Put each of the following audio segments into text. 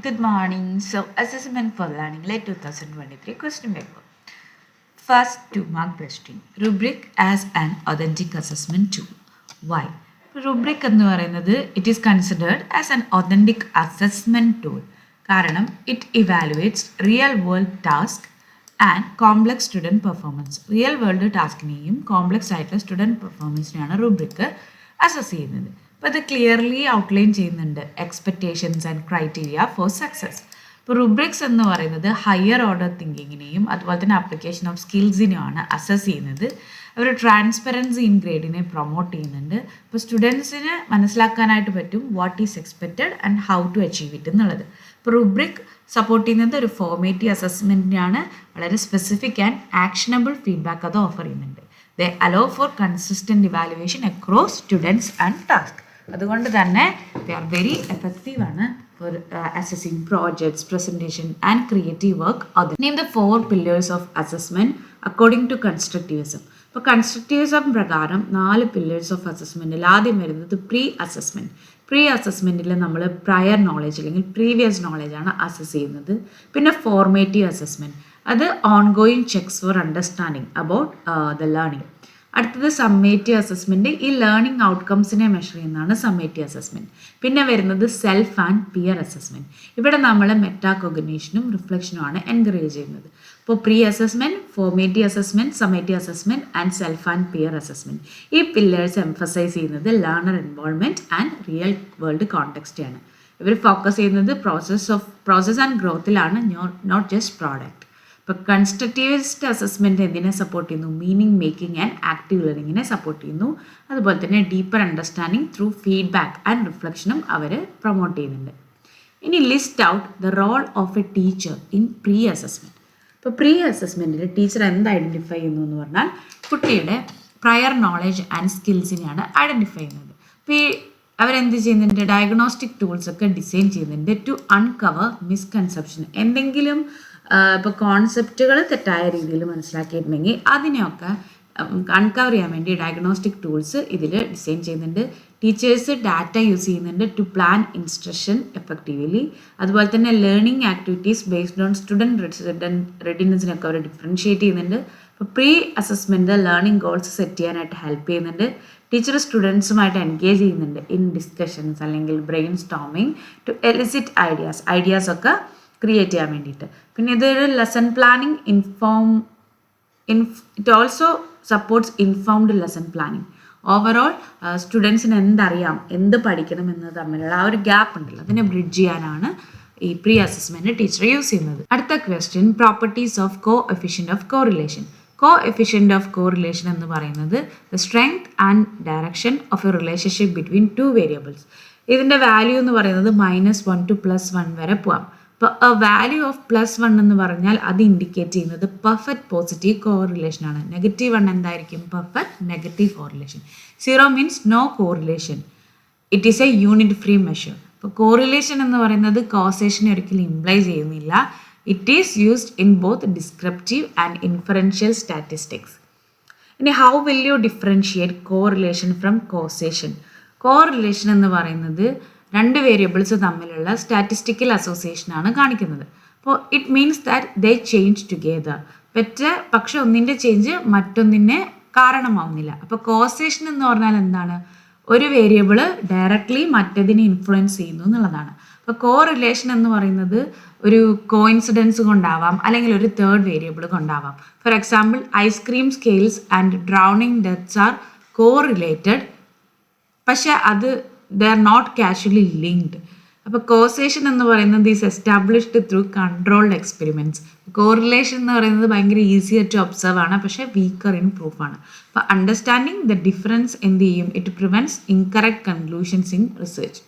Good morning. So, assessment for learning late 2023 question paper. First 2-mark question. Rubric as an authentic assessment tool. Why? Rubric എന്ന് പറയുന്നത് it is considered as an authentic assessment tool. കാരണം it evaluates real world task and complex student performance. Real world ടാസ്കിനെയും complex ആയിട്ടുള്ള student പെർഫോമൻസിനെയാണ് rubric assess ചെയ്യുന്നത്. അപ്പോൾ അത് clearly outline ചെയ്യുന്നുണ്ട് expectations and criteria for success. ഇപ്പോൾ റുബ്രിക്സ് എന്ന് പറയുന്നത് ഹയർ ഓർഡർ തിങ്കിങ്ങിനെയും അതുപോലെ തന്നെ ആപ്ലിക്കേഷൻ ഓഫ് സ്കിൽസിനെയുമാണ് അസസ് ചെയ്യുന്നത്. അവർ ട്രാൻസ്പെറൻസി ഇൻ ഗ്രേഡിനെ പ്രൊമോട്ട് ചെയ്യുന്നുണ്ട്. അപ്പോൾ സ്റ്റുഡൻസിന് മനസ്സിലാക്കാനായിട്ട് പറ്റും what is expected and how to achieve it എന്നുള്ളത്. ഇപ്പോൾ റുബ്രിക് സപ്പോർട്ട് ചെയ്യുന്നത് ഒരു ഫോർമേറ്റീവ് അസസ്മെൻറ്റിനാണ്. വളരെ സ്പെസിഫിക് ആൻഡ് ആക്ഷനബിൾ ഫീഡ്ബാക്ക് അത് ഓഫർ ചെയ്യുന്നുണ്ട്. They allow for consistent evaluation across students and task. അതുകൊണ്ട് തന്നെ ദേ ആർ വെരി എഫക്റ്റീവ് ആണ് for assessing projects, presentation and creative work. Name the 4 pillars of assessment according to constructivism. ഇപ്പോൾ constructivism പ്രകാരം 4 pillars of അസസ്മെൻറ്റിൽ ആദ്യം വരുന്നത് pre അസസ്മെൻറ്റിൽ നമ്മൾ prior knowledge അല്ലെങ്കിൽ പ്രീവിയസ് നോളജാണ് അസസ് ചെയ്യുന്നത്. പിന്നെ ഫോർമേറ്റീവ് അസസ്മെൻറ്റ്, അത് ongoing checks for understanding about the learning. അടുത്തത് സമ്മേറ്റീവ് അസസ്മെൻറ്റ്, ഈ ലേണിംഗ് ഔട്ട്കംസിനെ മെഷർ ചെയ്യുന്നതാണ് സമ്മേറ്റീവ് അസസ്മെൻറ്റ്. പിന്നെ വരുന്നത് സെൽഫ് ആൻഡ് പിയർ അസസ്മെൻറ്റ്. ഇവിടെ നമ്മൾ മെറ്റാകോഗ്നിഷനും റിഫ്ലക്ഷനുമാണ് എൻകറേജ് ചെയ്യുന്നത്. ഇപ്പോൾ pre assessment, formative assessment, summative assessment and self and peer assessment. ഈ പില്ലേഴ്സ് എംഫസൈസ് ചെയ്യുന്നത് learner involvement and real world കോണ്ടെക്സ്റ്റാണ്. ഇവർ ഫോക്കസ് ചെയ്യുന്നത് പ്രോസസ് ആൻഡ് ഗ്രോത്തിലാണ്, നോട്ട് ജസ്റ്റ് പ്രോഡക്റ്റ്. ഇപ്പോൾ കൺസ്ട്രക്റ്റിവിസ്റ്റ് അസസ്മെൻറ്റ് എന്തിനെ സപ്പോർട്ട് ചെയ്യുന്നു? മീനിങ് മേക്കിംഗ് ആൻഡ് ആക്റ്റീവ് ലേണിങ്ങിനെ സപ്പോർട്ട് ചെയ്യുന്നു. അതുപോലെ തന്നെ deeper understanding through feedback and റിഫ്ലക്ഷനും അവർ പ്രൊമോട്ട് ചെയ്യുന്നുണ്ട്. ഇനി list out the role of a teacher in pre assessment. ഇപ്പോൾ പ്രീ അസസ്മെൻറ്റിൽ ടീച്ചർ എന്ത് ഐഡൻറ്റിഫൈ ചെയ്യുന്നു എന്ന് പറഞ്ഞാൽ കുട്ടിയുടെ പ്രയർ നോളജ് ആൻഡ് സ്കിൽസിനെയാണ് ഐഡൻറ്റിഫൈ ചെയ്യുന്നത്. അപ്പോൾ ഈ അവരെന്ത് ചെയ്യുന്നുണ്ട്? ഡയഗ്നോസ്റ്റിക് ടൂൾസ് ഒക്കെ ഡിസൈൻ ചെയ്യുന്നുണ്ട് ടു അൺകവർ മിസ്കൺസെപ്ഷൻ. എന്തെങ്കിലും ഇപ്പോൾ കോൺസെപ്റ്റുകൾ തെറ്റായ രീതിയിൽ മനസ്സിലാക്കിയിട്ടുണ്ടെങ്കിൽ അതിനെയൊക്കെ അൺകവർ ചെയ്യാൻ വേണ്ടി ഡയഗ്നോസ്റ്റിക് ടൂൾസ് ഇതിൽ ഡിസൈൻ ചെയ്യുന്നുണ്ട്. ടീച്ചേഴ്സ് ഡാറ്റ യൂസ് ചെയ്യുന്നുണ്ട് ടു പ്ലാൻ ഇൻസ്ട്രക്ഷൻ എഫക്റ്റീവ്ലി. അതുപോലെ തന്നെ learning activities based on student റെഡിനെസ്സിനൊക്കെ അവർ ഡിഫറൻഷ്യേറ്റ് ചെയ്യുന്നുണ്ട്. ഇപ്പോൾ pre assessment learning goals set ചെയ്യാനായിട്ട് ഹെൽപ്പ് ചെയ്യുന്നുണ്ട്. ടീച്ചർ സ്റ്റുഡൻസുമായിട്ട് എൻഗേജ് ചെയ്യുന്നുണ്ട് ഇൻ ഡിസ്കഷൻസ് അല്ലെങ്കിൽ brain storming to elicit ideas ഒക്കെ ക്രിയേറ്റ് ചെയ്യാൻ വേണ്ടിയിട്ട്. പിന്നെ ഇതൊരു lesson planning it also supports informed lesson planning. Overall സ്റ്റുഡൻസിന് എന്തറിയാം, എന്ത് പഠിക്കണം എന്നത് തമ്മിലുള്ള ആ ഒരു ഗ്യാപ്പ് ഉണ്ടല്ലോ, അതിനെ ബ്രിഡ്ജ് ചെയ്യാനാണ് ഈ പ്രീ അസസ്മെൻറ്റ് ടീച്ചർ യൂസ് ചെയ്യുന്നത്. അടുത്ത question, properties of coefficient of correlation. Coefficient of correlation എന്ന് പറയുന്നത് the strength and direction of A relationship between 2 variables. ഇതിൻ്റെ വാല്യൂ എന്ന് പറയുന്നത് -1 to +1 വരെ പോവാം. അപ്പോൾ വാല്യൂ ഓഫ് +1 എന്ന് പറഞ്ഞാൽ അത് ഇൻഡിക്കേറ്റ് ചെയ്യുന്നത് പെർഫെക്റ്റ് പോസിറ്റീവ് കോറിലേഷൻ ആണ്. -1 എന്തായിരിക്കും? Perfect negative correlation. 0 means no correlation. It is a unit free measure. അപ്പോൾ കോറിലേഷൻ എന്ന് പറയുന്നത് കോസേഷനെ ഒരിക്കലും ഇംപ്ലൈ ചെയ്യുന്നില്ല. It is used in both descriptive and inferential statistics. ഇനി how will you differentiate correlation from causation? Correlation എന്ന് പറയുന്നത് 2 variables തമ്മിലുള്ള സ്റ്റാറ്റിസ്റ്റിക്കൽ അസോസിയേഷനാണ് കാണിക്കുന്നത്. അപ്പോൾ it means that they change together. പക്ഷെ ഒന്നിൻ്റെ ചേഞ്ച് മറ്റൊന്നിനെ കാരണമാവുന്നില്ല. അപ്പോൾ കോസേഷൻ എന്ന് പറഞ്ഞാൽ എന്താണ്? ഒരു വേരിയബിൾ ഡയറക്റ്റ്ലി മറ്റതിനെ ഇൻഫ്ലുവൻസ് ചെയ്യുന്നു എന്നുള്ളതാണ്. അപ്പോൾ കോറിലേഷൻ എന്ന് പറയുന്നത് ഒരു കോയിൻസിഡൻസ് കൊണ്ടാവാം, അല്ലെങ്കിൽ ഒരു തേർഡ് വേരിയബിൾ കൊണ്ടാവാം. For example, ice cream scales and drowning deaths are correlated, പക്ഷെ അത് they are not causally linked. അപ്പോൾ കോസേഷൻ എന്ന് പറയുന്നത് is established through controlled experiments. Correlation എന്ന് പറയുന്നത് ഭയങ്കര ഈസിയർ ടു ഒബ്സർവ് ആണ്, പക്ഷേ വീക്കർ ഇൻ പ്രൂഫ് ആണ്. അപ്പോൾ അണ്ടർസ്റ്റാൻഡിങ് ദ ഡിഫറൻസ് എന്ത് ചെയ്യും? It prevents incorrect conclusions in research.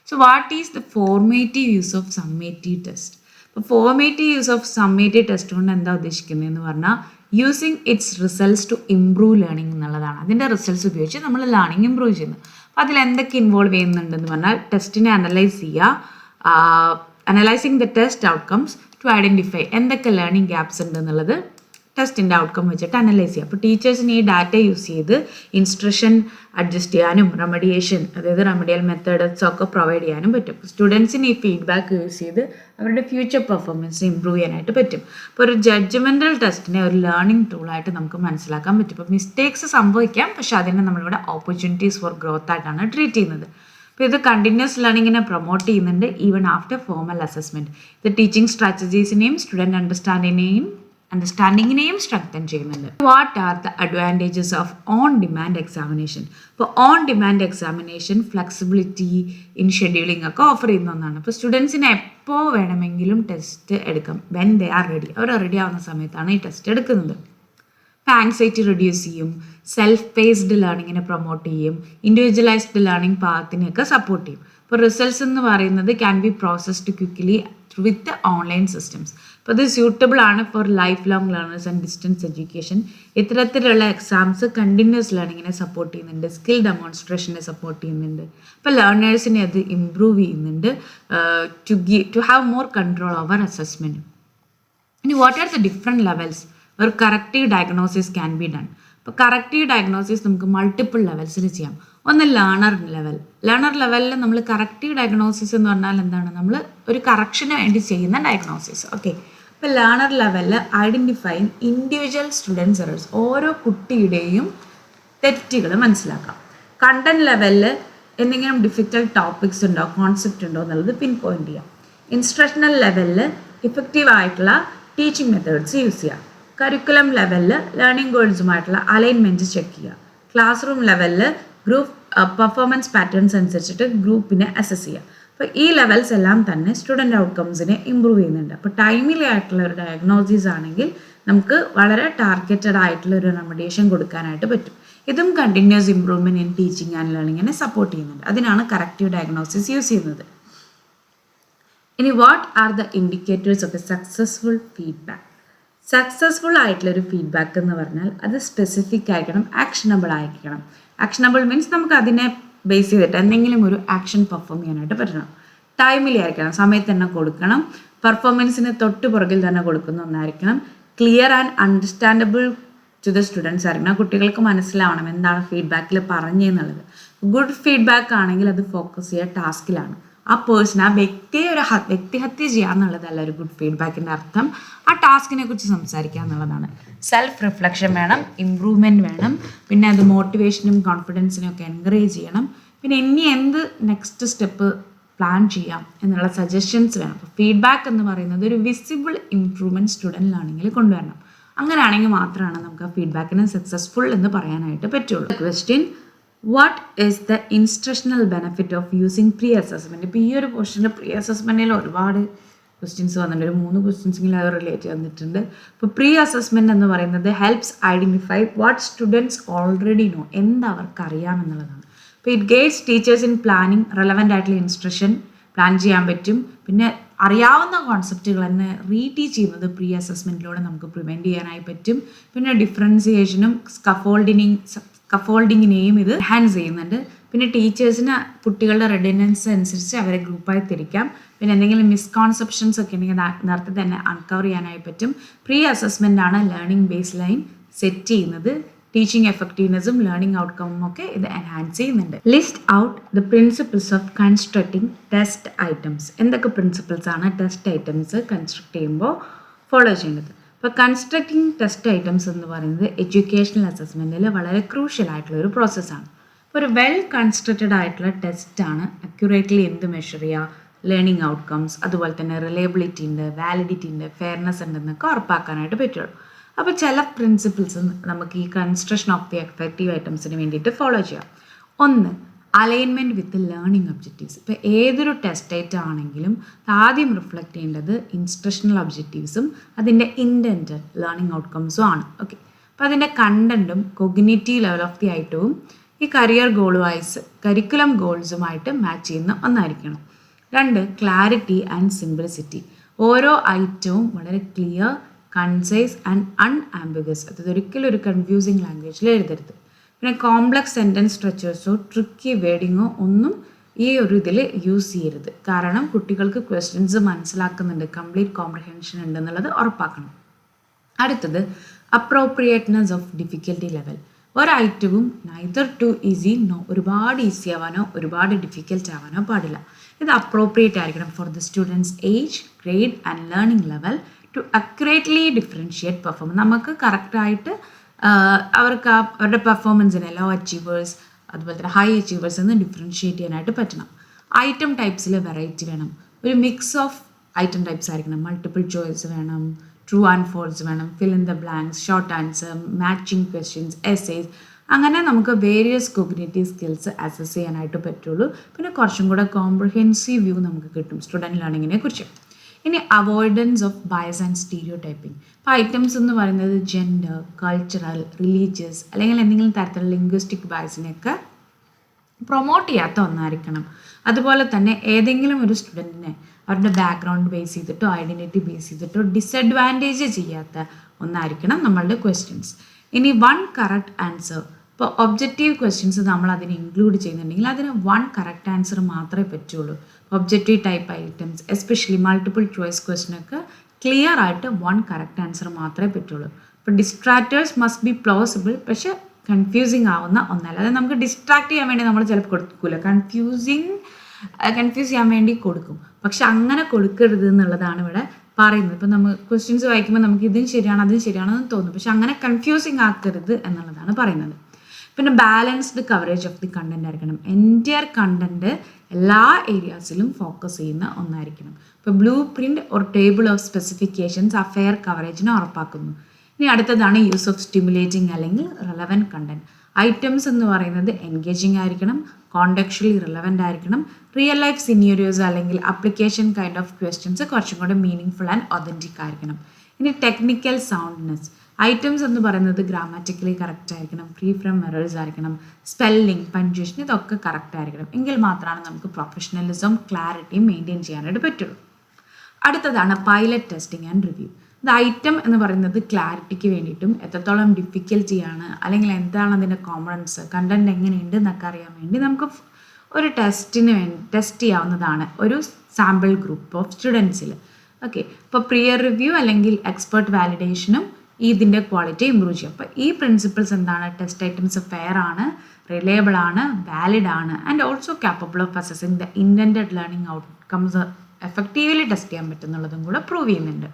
So what is the formative use of summative test? അപ്പോൾ formative use of summative test കൊണ്ട് എന്താ ഉദ്ദേശിക്കുന്നതെന്ന് പറഞ്ഞാൽ using its results to improve learning എന്നുള്ളതാണ്. അതിൻ്റെ റിസൾട്ട്സ് ഉപയോഗിച്ച് നമ്മൾ ലേണിംഗ് ഇംപ്രൂവ് ചെയ്യുന്നു. അപ്പോൾ അതിൽ എന്തൊക്കെ ഇൻവോൾവ് ചെയ്യുന്നുണ്ടെന്ന് പറഞ്ഞാൽ ടെസ്റ്റിനെ അനലൈസ് ചെയ്യുക, analysing the test outcomes to identify എന്തൊക്കെ ലേണിംഗ് ഗ്യാപ്സ് ഉണ്ട് എന്നുള്ളത് ടെസ്റ്റിൻ്റെ ഔട്ട്കം വെച്ചിട്ട് അനലൈസ് ചെയ്യുക. അപ്പോൾ ടീച്ചേഴ്സിന് ഈ ഡാറ്റ യൂസ് ചെയ്ത് ഇൻസ്ട്രക്ഷൻ അഡ്ജസ്റ്റ് ചെയ്യാനും റെമഡിയേഷൻ, അതായത് റെമഡിയൽ മെത്തേഡ്സ് ഒക്കെ പ്രൊവൈഡ് ചെയ്യാനും പറ്റും. സ്റ്റുഡൻസിന് ഈ ഫീഡ്ബാക്ക് യൂസ് ചെയ്ത് അവരുടെ ഫ്യൂച്ചർ പെർഫോമൻസ് ഇമ്പ്രൂവ് ചെയ്യാനായിട്ട് പറ്റും. അപ്പോൾ ഒരു ജഡ്ജ്മെൻ്റൽ ടെസ്റ്റിനെ ഒരു ലേണിംഗ് ടൂളായിട്ട് നമുക്ക് മനസ്സിലാക്കാൻ പറ്റും. ഇപ്പോൾ മിസ്റ്റേക്സ് സംഭവിക്കാം, പക്ഷെ അതിനെ നമ്മളിവിടെ ഓപ്പർച്യൂണിറ്റീസ് ഫോർ ഗ്രോത്ത് ആയിട്ടാണ് ട്രീറ്റ് ചെയ്യുന്നത്. അപ്പോൾ ഇത് കണ്ടിന്യൂസ് ലേണിങ്ങിനെ പ്രൊമോട്ട് ചെയ്യുന്നുണ്ട് ഈവൻ ആഫ്റ്റർ ഫോർമൽ അസസ്മെൻറ്റ്. ഇത് ടീച്ചിങ് സ്ട്രാറ്റജീസിനെയും സ്റ്റുഡൻറ്റ് അണ്ടർസ്റ്റാൻഡിങ്ങിനെയും സ്ട്രെങ്തൻ ചെയ്യുന്നുണ്ട്. What are the advantages of on demand examination? ഇപ്പോൾ on demand examination flexibility in scheduling ഒക്കെ ഓഫർ ചെയ്യുന്ന ഒന്നാണ്. ഇപ്പോൾ സ്റ്റുഡൻസിന് എപ്പോൾ വേണമെങ്കിലും ടെസ്റ്റ് എടുക്കാം. വെൻ ദേ ആർ റെഡി, അവർ റെഡി ആവുന്ന സമയത്താണ് ഈ ടെസ്റ്റ് എടുക്കുന്നത്. ഇപ്പോൾ ആങ്സൈറ്റി റിഡ്യൂസ് ചെയ്യും, സെൽഫ് പേസ്ഡ് ലേണിങ്ങിനെ പ്രൊമോട്ട് ചെയ്യും, ഇൻഡിവിജ്വലൈസ്ഡ് ലേണിംഗ് പാത്തിനെയൊക്കെ സപ്പോർട്ട് ചെയ്യും. ഇപ്പോൾ റിസൾട്ട്സ് എന്ന് പറയുന്നത് can be processed quickly with online systems. അപ്പോൾ ഇത് സ്യൂട്ടബിൾ ആണ് for life long learners and distance education. ഇത്തരത്തിലുള്ള എക്സാംസ് കണ്ടിന്യൂസ് ലേണിങ്ങിനെ സപ്പോർട്ട് ചെയ്യുന്നുണ്ട്, സ്കിൽ ഡെമോൺസ്ട്രേഷനെ സപ്പോർട്ട് ചെയ്യുന്നുണ്ട്. അപ്പോൾ ലേണേഴ്സിനെ അത് ഇംപ്രൂവ് ചെയ്യുന്നുണ്ട് to have more control over assessment. ഇനി what are the different levels ഒരു corrective diagnosis can be done? അപ്പോൾ കറക്റ്റീവ് ഡയഗ്നോസിസ് നമുക്ക് മൾട്ടിപ്പിൾ ലെവൽസിൽ ചെയ്യാം. ഒന്ന് ലേണർ ലെവലിൽ നമ്മൾ കറക്റ്റീവ് ഡയഗ്നോസിസ് എന്ന് പറഞ്ഞാൽ എന്താണ്? നമ്മൾ ഒരു കറക്ഷന് വേണ്ടി ചെയ്യുന്ന ഡയഗ്നോസിസ്. ഓക്കെ, അപ്പോൾ ലേണർ ലെവലിൽ ഐഡൻറ്റിഫൈങ് ഇൻഡിവിജ്വൽ സ്റ്റുഡൻസ് എറേഴ്സ്, ഓരോ കുട്ടിയുടെയും തെറ്റുകൾ മനസ്സിലാക്കാം. കണ്ടന്റ് ലെവലിൽ എന്തെങ്കിലും ഡിഫിക്കൽട്ട് ടോപ്പിക്സ് ഉണ്ടോ, കോൺസെപ്റ്റ് ഉണ്ടോ എന്നുള്ളത് പിൻ പോയിന്റ് ചെയ്യാം. ഇൻസ്ട്രക്ഷണൽ ലെവലിൽ ഇഫക്റ്റീവ് ആയിട്ടുള്ള ടീച്ചിങ് മെത്തേഡ്സ് യൂസ് ചെയ്യാം. കരിക്കുലം ലെവലിൽ ലേണിംഗ് ഗോൾസുമായിട്ടുള്ള അലൈൻമെൻറ്റ് ചെക്ക് ചെയ്യുക. ക്ലാസ് റൂം ലെവലിൽ ഗ്രൂപ്പ് പെർഫോമൻസ് പാറ്റേൺസ് അനുസരിച്ചിട്ട് ഗ്രൂപ്പിനെ അസസ് ചെയ്യുക. അപ്പോൾ ഈ ലെവൽസ് എല്ലാം തന്നെ സ്റ്റുഡൻറ്റ് ഔട്ട്കംസിനെ ഇമ്പ്രൂവ് ചെയ്യുന്നുണ്ട്. അപ്പോൾ ടൈമിലി ആയിട്ടുള്ള ഒരു ഡയഗ്നോസിസ് ആണെങ്കിൽ നമുക്ക് വളരെ ടാർഗറ്റഡ് ആയിട്ടുള്ള ഒരു റെമഡിയേഷൻ കൊടുക്കാനായിട്ട് പറ്റും. ഇതും continuous improvement in teaching and ലേണിങ്ങിനെ സപ്പോർട്ട് ചെയ്യുന്നുണ്ട്. അതിനാണ് കറക്റ്റീവ് ഡയഗ്നോസിസ് യൂസ് ചെയ്യുന്നത്. ഇനി what are the indicators of a successful feedback? Successful ആയിട്ടുള്ളൊരു ഫീഡ്ബാക്ക് എന്ന് പറഞ്ഞാൽ അത് സ്പെസിഫിക് ആയിരിക്കണം, ആക്ഷനബിൾ ആയിരിക്കണം. ആക്ഷനബിൾ മീൻസ് നമുക്ക് അതിനെ ബേസ് ചെയ്തിട്ട് എന്തെങ്കിലും ഒരു ആക്ഷൻ പെർഫോം ചെയ്യാനായിട്ട് പറ്റണം. ടൈമിലി ആയിരിക്കണം, സമയത്ത് തന്നെ കൊടുക്കണം, പെർഫോമൻസിന് തൊട്ട് പുറകിൽ തന്നെ കൊടുക്കുന്ന ഒന്നായിരിക്കണം. Clear and understandable to the students ആയിരിക്കണം. കുട്ടികൾക്ക് മനസ്സിലാവണം എന്താണ് ഫീഡ്ബാക്കിൽ പറഞ്ഞതെന്നുള്ളത്. ഗുഡ് ഫീഡ്ബാക്ക് ആണെങ്കിൽ അത് ഫോക്കസ് ചെയ്യുക ടാസ്കിലാണ്. ആ വ്യക്തിയെ വ്യക്തിഹത്യ ചെയ്യുക എന്നുള്ളതല്ല ഒരു ഗുഡ് ഫീഡ്ബാക്കിൻ്റെ അർത്ഥം. ആ ടാസ്കിനെ കുറിച്ച് സംസാരിക്കുക എന്നുള്ളതാണ്. സെൽഫ് റിഫ്ലക്ഷൻ വേണം, ഇമ്പ്രൂവ്മെൻറ്റ് വേണം, പിന്നെ അത് മോട്ടിവേഷനും കോൺഫിഡൻസിനും ഒക്കെ എൻകറേജ് ചെയ്യണം. പിന്നെ ഇനി എന്ത് നെക്സ്റ്റ് സ്റ്റെപ്പ് പ്ലാൻ ചെയ്യാം എന്നുള്ള സജഷൻസ് വേണം. അപ്പോൾ ഫീഡ്ബാക്ക് എന്ന് പറയുന്നത് ഒരു വിസിബിൾ ഇംപ്രൂവ്മെൻറ്റ് സ്റ്റുഡൻറ്റിലാണെങ്കിൽ കൊണ്ടുവരണം. അങ്ങനെയാണെങ്കിൽ മാത്രമാണ് നമുക്ക് ആ ഫീഡ്ബാക്കിനെ സക്സസ്ഫുൾ എന്ന് പറയാനായിട്ട് പറ്റുള്ളൂ. Question, what is the instructional benefit of using pre assessment? ഇപ്പോൾ ഈ ഒരു പോർഷനിൽ പ്രീ അസസ്മെൻറ്റിൽ ഒരുപാട് ക്വസ്റ്റ്യൻസ് വന്നിട്ടുണ്ട്. ഒരു 3 ക്വസ്റ്റ്യൻസെങ്കിലും അത് റിലേറ്റ് വന്നിട്ടുണ്ട്. ഇപ്പോൾ പ്രീ അസസ്മെൻറ്റ് എന്ന് പറയുന്നത് helps identify what students already know, അവർക്ക് അറിയാമെന്നുള്ളതാണ്. അപ്പോൾ it guides teachers in planning relevant ആയിട്ടുള്ള ഇൻസ്ട്രക്ഷൻ പ്ലാൻ ചെയ്യാൻ പറ്റും. പിന്നെ അറിയാവുന്ന കോൺസെപ്റ്റുകൾ തന്നെ റീടീച്ച് ചെയ്യുന്നത് പ്രീ അസസ്മെൻറ്റിലൂടെ നമുക്ക് പ്രിവെൻറ്റ് ചെയ്യാനായി പറ്റും. പിന്നെ ഡിഫറൻസിയേഷനും സ്കഫോൾഡിങ്ങിനെയും ഇത് എൻഹാൻസ് ചെയ്യുന്നുണ്ട്. പിന്നെ ടീച്ചേഴ്സിന് കുട്ടികളുടെ റെഡിനൻസ് അനുസരിച്ച് അവരെ ഗ്രൂപ്പായി തിരിക്കാം. പിന്നെ എന്തെങ്കിലും മിസ്കോൺസെപ്ഷൻസ് ഒക്കെ ഉണ്ടെങ്കിൽ നേരത്തെ തന്നെ അൺകവർ ചെയ്യാനായി പറ്റും. പ്രീ അസസ്മെൻ്റ് ആണ് ലേണിംഗ് ബേസ് ലൈൻ സെറ്റ് ചെയ്യുന്നത്. ടീച്ചിങ് എഫക്റ്റീവ്നെസ്സും ലേണിംഗ് ഔട്ട്കമും ഒക്കെ ഇത് എൻഹാൻസ് ചെയ്യുന്നുണ്ട്. List out the principles of constructing test items. എന്തൊക്കെ പ്രിൻസിപ്പിൾസ് ആണ് ടെസ്റ്റ് ഐറ്റംസ് കൺസ്ട്രക്ട് ചെയ്യുമ്പോൾ ഫോളോ ചെയ്യേണ്ടത്? അപ്പോൾ കൺസ്ട്രക്റ്റിംഗ് ടെസ്റ്റ് ഐറ്റംസ് എന്ന് പറയുന്നത് എഡ്യൂക്കേഷണൽ അസസ്മെൻറ്റിൽ വളരെ ക്രൂഷ്യൽ ആയിട്ടുള്ള ഒരു പ്രോസസ്സാണ്. അപ്പോൾ ഒരു വെൽ കൺസ്ട്രക്റ്റഡ് ആയിട്ടുള്ള ടെസ്റ്റാണ് അക്യുറേറ്റ്ലി എന്ത് മെഷർ ചെയ്യുക, ലേണിംഗ് ഔട്ട്കംസ്, അതുപോലെ തന്നെ റിലയബിലിറ്റി ഉണ്ട്, വാലിഡിറ്റി ഉണ്ട്, ഫെയർനെസ് ഉണ്ടെന്നൊക്കെ ഉറപ്പാക്കാനായിട്ട് പറ്റുള്ളൂ. അപ്പോൾ ചില പ്രിൻസിപ്പിൾസ് നമുക്ക് ഈ കൺസ്ട്രക്ഷൻ ഓഫ് ദി എഫക്റ്റീവ് ഐറ്റംസിന് വേണ്ടിയിട്ട് ഫോളോ ചെയ്യാം. ഒന്ന്, അലൈൻമെൻറ്റ് വിത്ത് ലേണിംഗ് ഒബ്ജക്റ്റീവ്സ്. ഇപ്പോൾ ഏതൊരു ടെസ്റ്റ് ഐറ്റം ആണെങ്കിലും ആദ്യം റിഫ്ലക്റ്റ് ചെയ്യേണ്ടത് ഇൻസ്ട്രക്ഷണൽ ഒബ്ജക്റ്റീവ്സും അതിൻ്റെ ഇൻറ്റൻറ്റഡ് ലേണിംഗ് ഔട്ട്കംസും ആണ്. ഓക്കെ, അപ്പോൾ അതിൻ്റെ കണ്ടൻറ്റും കൊഗ്നിറ്റീവ് ലെവൽ ഓഫ് ദി ഐറ്റവും ഈ കരിക്കുലം ഗോൾസുമായിട്ട് മാച്ച് ചെയ്യുന്ന ഒന്നായിരിക്കണം. 2, ക്ലാരിറ്റി ആൻഡ് സിംപ്ലിസിറ്റി. ഓരോ ഐറ്റവും വളരെ ക്ലിയർ, കൺസൈസ് ആൻഡ് അൺആംബിഗസ്, അതായത് ഒരിക്കലും ഒരു കൺഫ്യൂസിങ് ലാംഗ്വേജിൽ എഴുതരുത്. പിന്നെ കോംപ്ലക്സ് സെൻറ്റൻസ് സ്ട്രക്ചേഴ്സോ ട്രിക്കി വേർഡിങ്ങോ ഒന്നും ഈ ഒരു ഇതിൽ യൂസ് ചെയ്യരുത്. കാരണം കുട്ടികൾക്ക് ക്വസ്റ്റ്യൻസ് മനസ്സിലാക്കുന്നുണ്ട്, കംപ്ലീറ്റ് കോംപ്രിഹെൻഷൻ ഉണ്ടെന്നുള്ളത് ഉറപ്പാക്കണം. അടുത്തത് അപ്രോപ്രിയേറ്റ്നെസ് ഓഫ് ഡിഫിക്കൽട്ടി ലെവൽ. ഒരൈറ്റവും നൈദർ ടു ഈസി നോ ഒരുപാട് ഈസി ആവാനോ ഒരുപാട് ഡിഫിക്കൽട്ട് ആവാനോ പാടില്ല. ഇത് അപ്രോപ്രിയേറ്റ് ആയിരിക്കണം for the students age, grade and learning level to accurately differentiate performance. നമുക്ക് കറക്റ്റായിട്ട് അവർക്ക് അവരുടെ പെർഫോമൻസിനെ ലോ അച്ചീവേഴ്സ് അതുപോലെ തന്നെ ഹൈ അച്ചീവേഴ്സ് എന്ന് ഡിഫറൻഷിയേറ്റ് ചെയ്യാനായിട്ട് പറ്റണം. ഐറ്റം ടൈപ്സിൽ വെറൈറ്റി വേണം. ഒരു മിക്സ് ഓഫ് ഐറ്റം ടൈപ്സ് ആയിരിക്കണം. മൾട്ടിപ്പിൾ ചോയ്സ് വേണം, ട്രൂ ആൻഡ് ഫോൾസ് വേണം, fill in the blanks, short answer, matching questions, essays. അങ്ങനെ നമുക്ക് വേരിയസ് കോഗ്നിറ്റീവ് സ്കിൽസ് അസസ് ചെയ്യാനായിട്ട് പറ്റുള്ളൂ. പിന്നെ കുറച്ചും കൂടെ കോംപ്രിഹെൻസീവ് വ്യൂ നമുക്ക് കിട്ടും സ്റ്റുഡൻറ് ലേണിങ്ങിനെ കുറിച്ച്. ഇനി avoidance of bias and stereo typing. ഇപ്പോൾ ഐറ്റംസ് എന്ന് പറയുന്നത് ജെൻഡർ, കൾച്ചറൽ, റിലീജിയസ് അല്ലെങ്കിൽ എന്തെങ്കിലും തരത്തിലുള്ള ലിംഗ്വിസ്റ്റിക് ബയസിനെയൊക്കെ പ്രൊമോട്ട് ചെയ്യാത്ത ഒന്നായിരിക്കണം. അതുപോലെ തന്നെ ഏതെങ്കിലും ഒരു സ്റ്റുഡൻറ്റിനെ അവരുടെ ബാക്ക്ഗ്രൗണ്ട് ബേസ് ചെയ്തിട്ടോ ഐഡൻറ്റിറ്റി ബേസ് ചെയ്തിട്ടോ ഡിസഡ്വാൻറ്റേജ് ചെയ്യാത്ത ഒന്നായിരിക്കണം നമ്മളുടെ ക്വസ്റ്റ്യൻസ്. ഇനി വൺ കറക്റ്റ് ആൻസർ. ഇപ്പോൾ ഒബ്ജക്റ്റീവ് ക്വസ്റ്റ്യൻസ് നമ്മൾ അതിന് ഇൻക്ലൂഡ് ചെയ്യുന്നുണ്ടെങ്കിൽ അതിന് വൺ കറക്റ്റ് ആൻസർ മാത്രമേ പറ്റുള്ളൂ. Objective type items especially multiple choice ക്വസ്റ്റ്യനൊക്കെ ക്ലിയർ ആയിട്ട് വൺ കറക്റ്റ് ആൻസർ മാത്രമേ പറ്റുള്ളൂ. ഇപ്പോൾ ഡിസ്ട്രാക്റ്റേഴ്സ് മസ്റ്റ് ബി പ്ലോസിബിൾ, പക്ഷേ കൺഫ്യൂസിങ് ആവുന്ന ഒന്നല്ല. അതായത് നമുക്ക് ഡിസ്ട്രാക്ട് ചെയ്യാൻ വേണ്ടി നമ്മൾ ചിലപ്പോൾ കൊടുക്കില്ല, കൺഫ്യൂസ് ചെയ്യാൻ വേണ്ടി കൊടുക്കും. പക്ഷെ അങ്ങനെ കൊടുക്കരുത് എന്നുള്ളതാണ് ഇവിടെ പറയുന്നത്. ഇപ്പോൾ നമ്മൾ ക്വസ്റ്റ്യൻസ് വായിക്കുമ്പോൾ നമുക്ക് ഇതും ശരിയാണ് അതും ശരിയാണെന്ന് തോന്നും, പക്ഷെ അങ്ങനെ കൺഫ്യൂസിങ് ആക്കരുത് എന്നുള്ളതാണ് പറയുന്നത്. പിന്നെ balanced coverage of the content ആയിരിക്കണം. എൻറ്റയർ കണ്ടന്റ് എല്ലാ ഏരിയാസിലും ഫോക്കസ് ചെയ്യുന്ന ഒന്നായിരിക്കണം. ഇപ്പോൾ blue print or table of specifications ആ ഫെയർ കവറേജിനെ ഉറപ്പാക്കുന്നു. ഇനി അടുത്തതാണ് യൂസ് ഓഫ് സ്റ്റിമുലേറ്റിംഗ് അല്ലെങ്കിൽ റെലവൻറ്റ് കണ്ടന്റ്. ഐറ്റംസ് എന്ന് പറയുന്നത് എൻഗേജിങ് ആയിരിക്കണം, കോണ്ടെക്ച്വലി റിലവൻ്റ് ആയിരിക്കണം, റിയൽ ലൈഫ് സിനിയോറിയോസ് അല്ലെങ്കിൽ അപ്ലിക്കേഷൻ കൈൻഡ് ഓഫ് ക്വസ്റ്റ്യൻസ് കുറച്ചും കൂടെ മീനിങ് ഫുൾ ആൻഡ് ഒതൻറ്റിക് ആയിരിക്കണം. ഇനി ടെക്നിക്കൽ സൗണ്ട്നെസ്. ഐറ്റംസ് എന്ന് പറയുന്നത് ഗ്രാമാറ്റിക്കലി കറക്റ്റ് ആയിരിക്കണം, ഫ്രീ ഫ്രം എറേഴ്സ് ആയിരിക്കണം, സ്പെല്ലിംഗ്, പഞ്ച്വേഷൻ ഇതൊക്കെ കറക്റ്റ് ആയിരിക്കണം. എങ്കിൽ മാത്രമാണ് നമുക്ക് പ്രൊഫഷണലിസം ക്ലാരിറ്റിയും മെയിൻറ്റെയിൻ ചെയ്യാനായിട്ട് പറ്റുള്ളൂ. അടുത്തതാണ് പൈലറ്റ് ടെസ്റ്റിംഗ് ആൻഡ് റിവ്യൂ. ഇത് ഐറ്റം എന്ന് പറയുന്നത് ക്ലാരിറ്റിക്ക് വേണ്ടിയിട്ടും എത്രത്തോളം ഡിഫിക്കൽറ്റിയാണ് അല്ലെങ്കിൽ എന്താണ് അതിൻ്റെ കോമ്പണൻസ്, കണ്ടന്റ് എങ്ങനെയുണ്ട് എന്നൊക്കെ അറിയാൻ വേണ്ടി നമുക്ക് ഒരു ടെസ്റ്റ് ചെയ്യാവുന്നതാണ് ഒരു സാമ്പിൾ ഗ്രൂപ്പ് ഓഫ് സ്റ്റുഡൻസിൽ. ഓക്കെ, ഇപ്പോൾ പ്രിയർ റിവ്യൂ അല്ലെങ്കിൽ എക്സ്പെർട്ട് വാലിഡേഷനും ഇതിൻ്റെ ക്വാളിറ്റി ഇമ്പ്രൂവ് ചെയ്യും. അപ്പോൾ ഈ പ്രിൻസിപ്പിൾസ് എന്താണ്? ടെസ്റ്റ് ഐറ്റംസ് ഫെയർ ആണ്, റിലയബിൾ ആണ്, വാലിഡ് ആണ് and also capable of assessing the intended learning outcomes effectively test ചെയ്യാൻ പറ്റുന്നുള്ളതും കൂടെ പ്രൂവ് ചെയ്യുന്നുണ്ട്.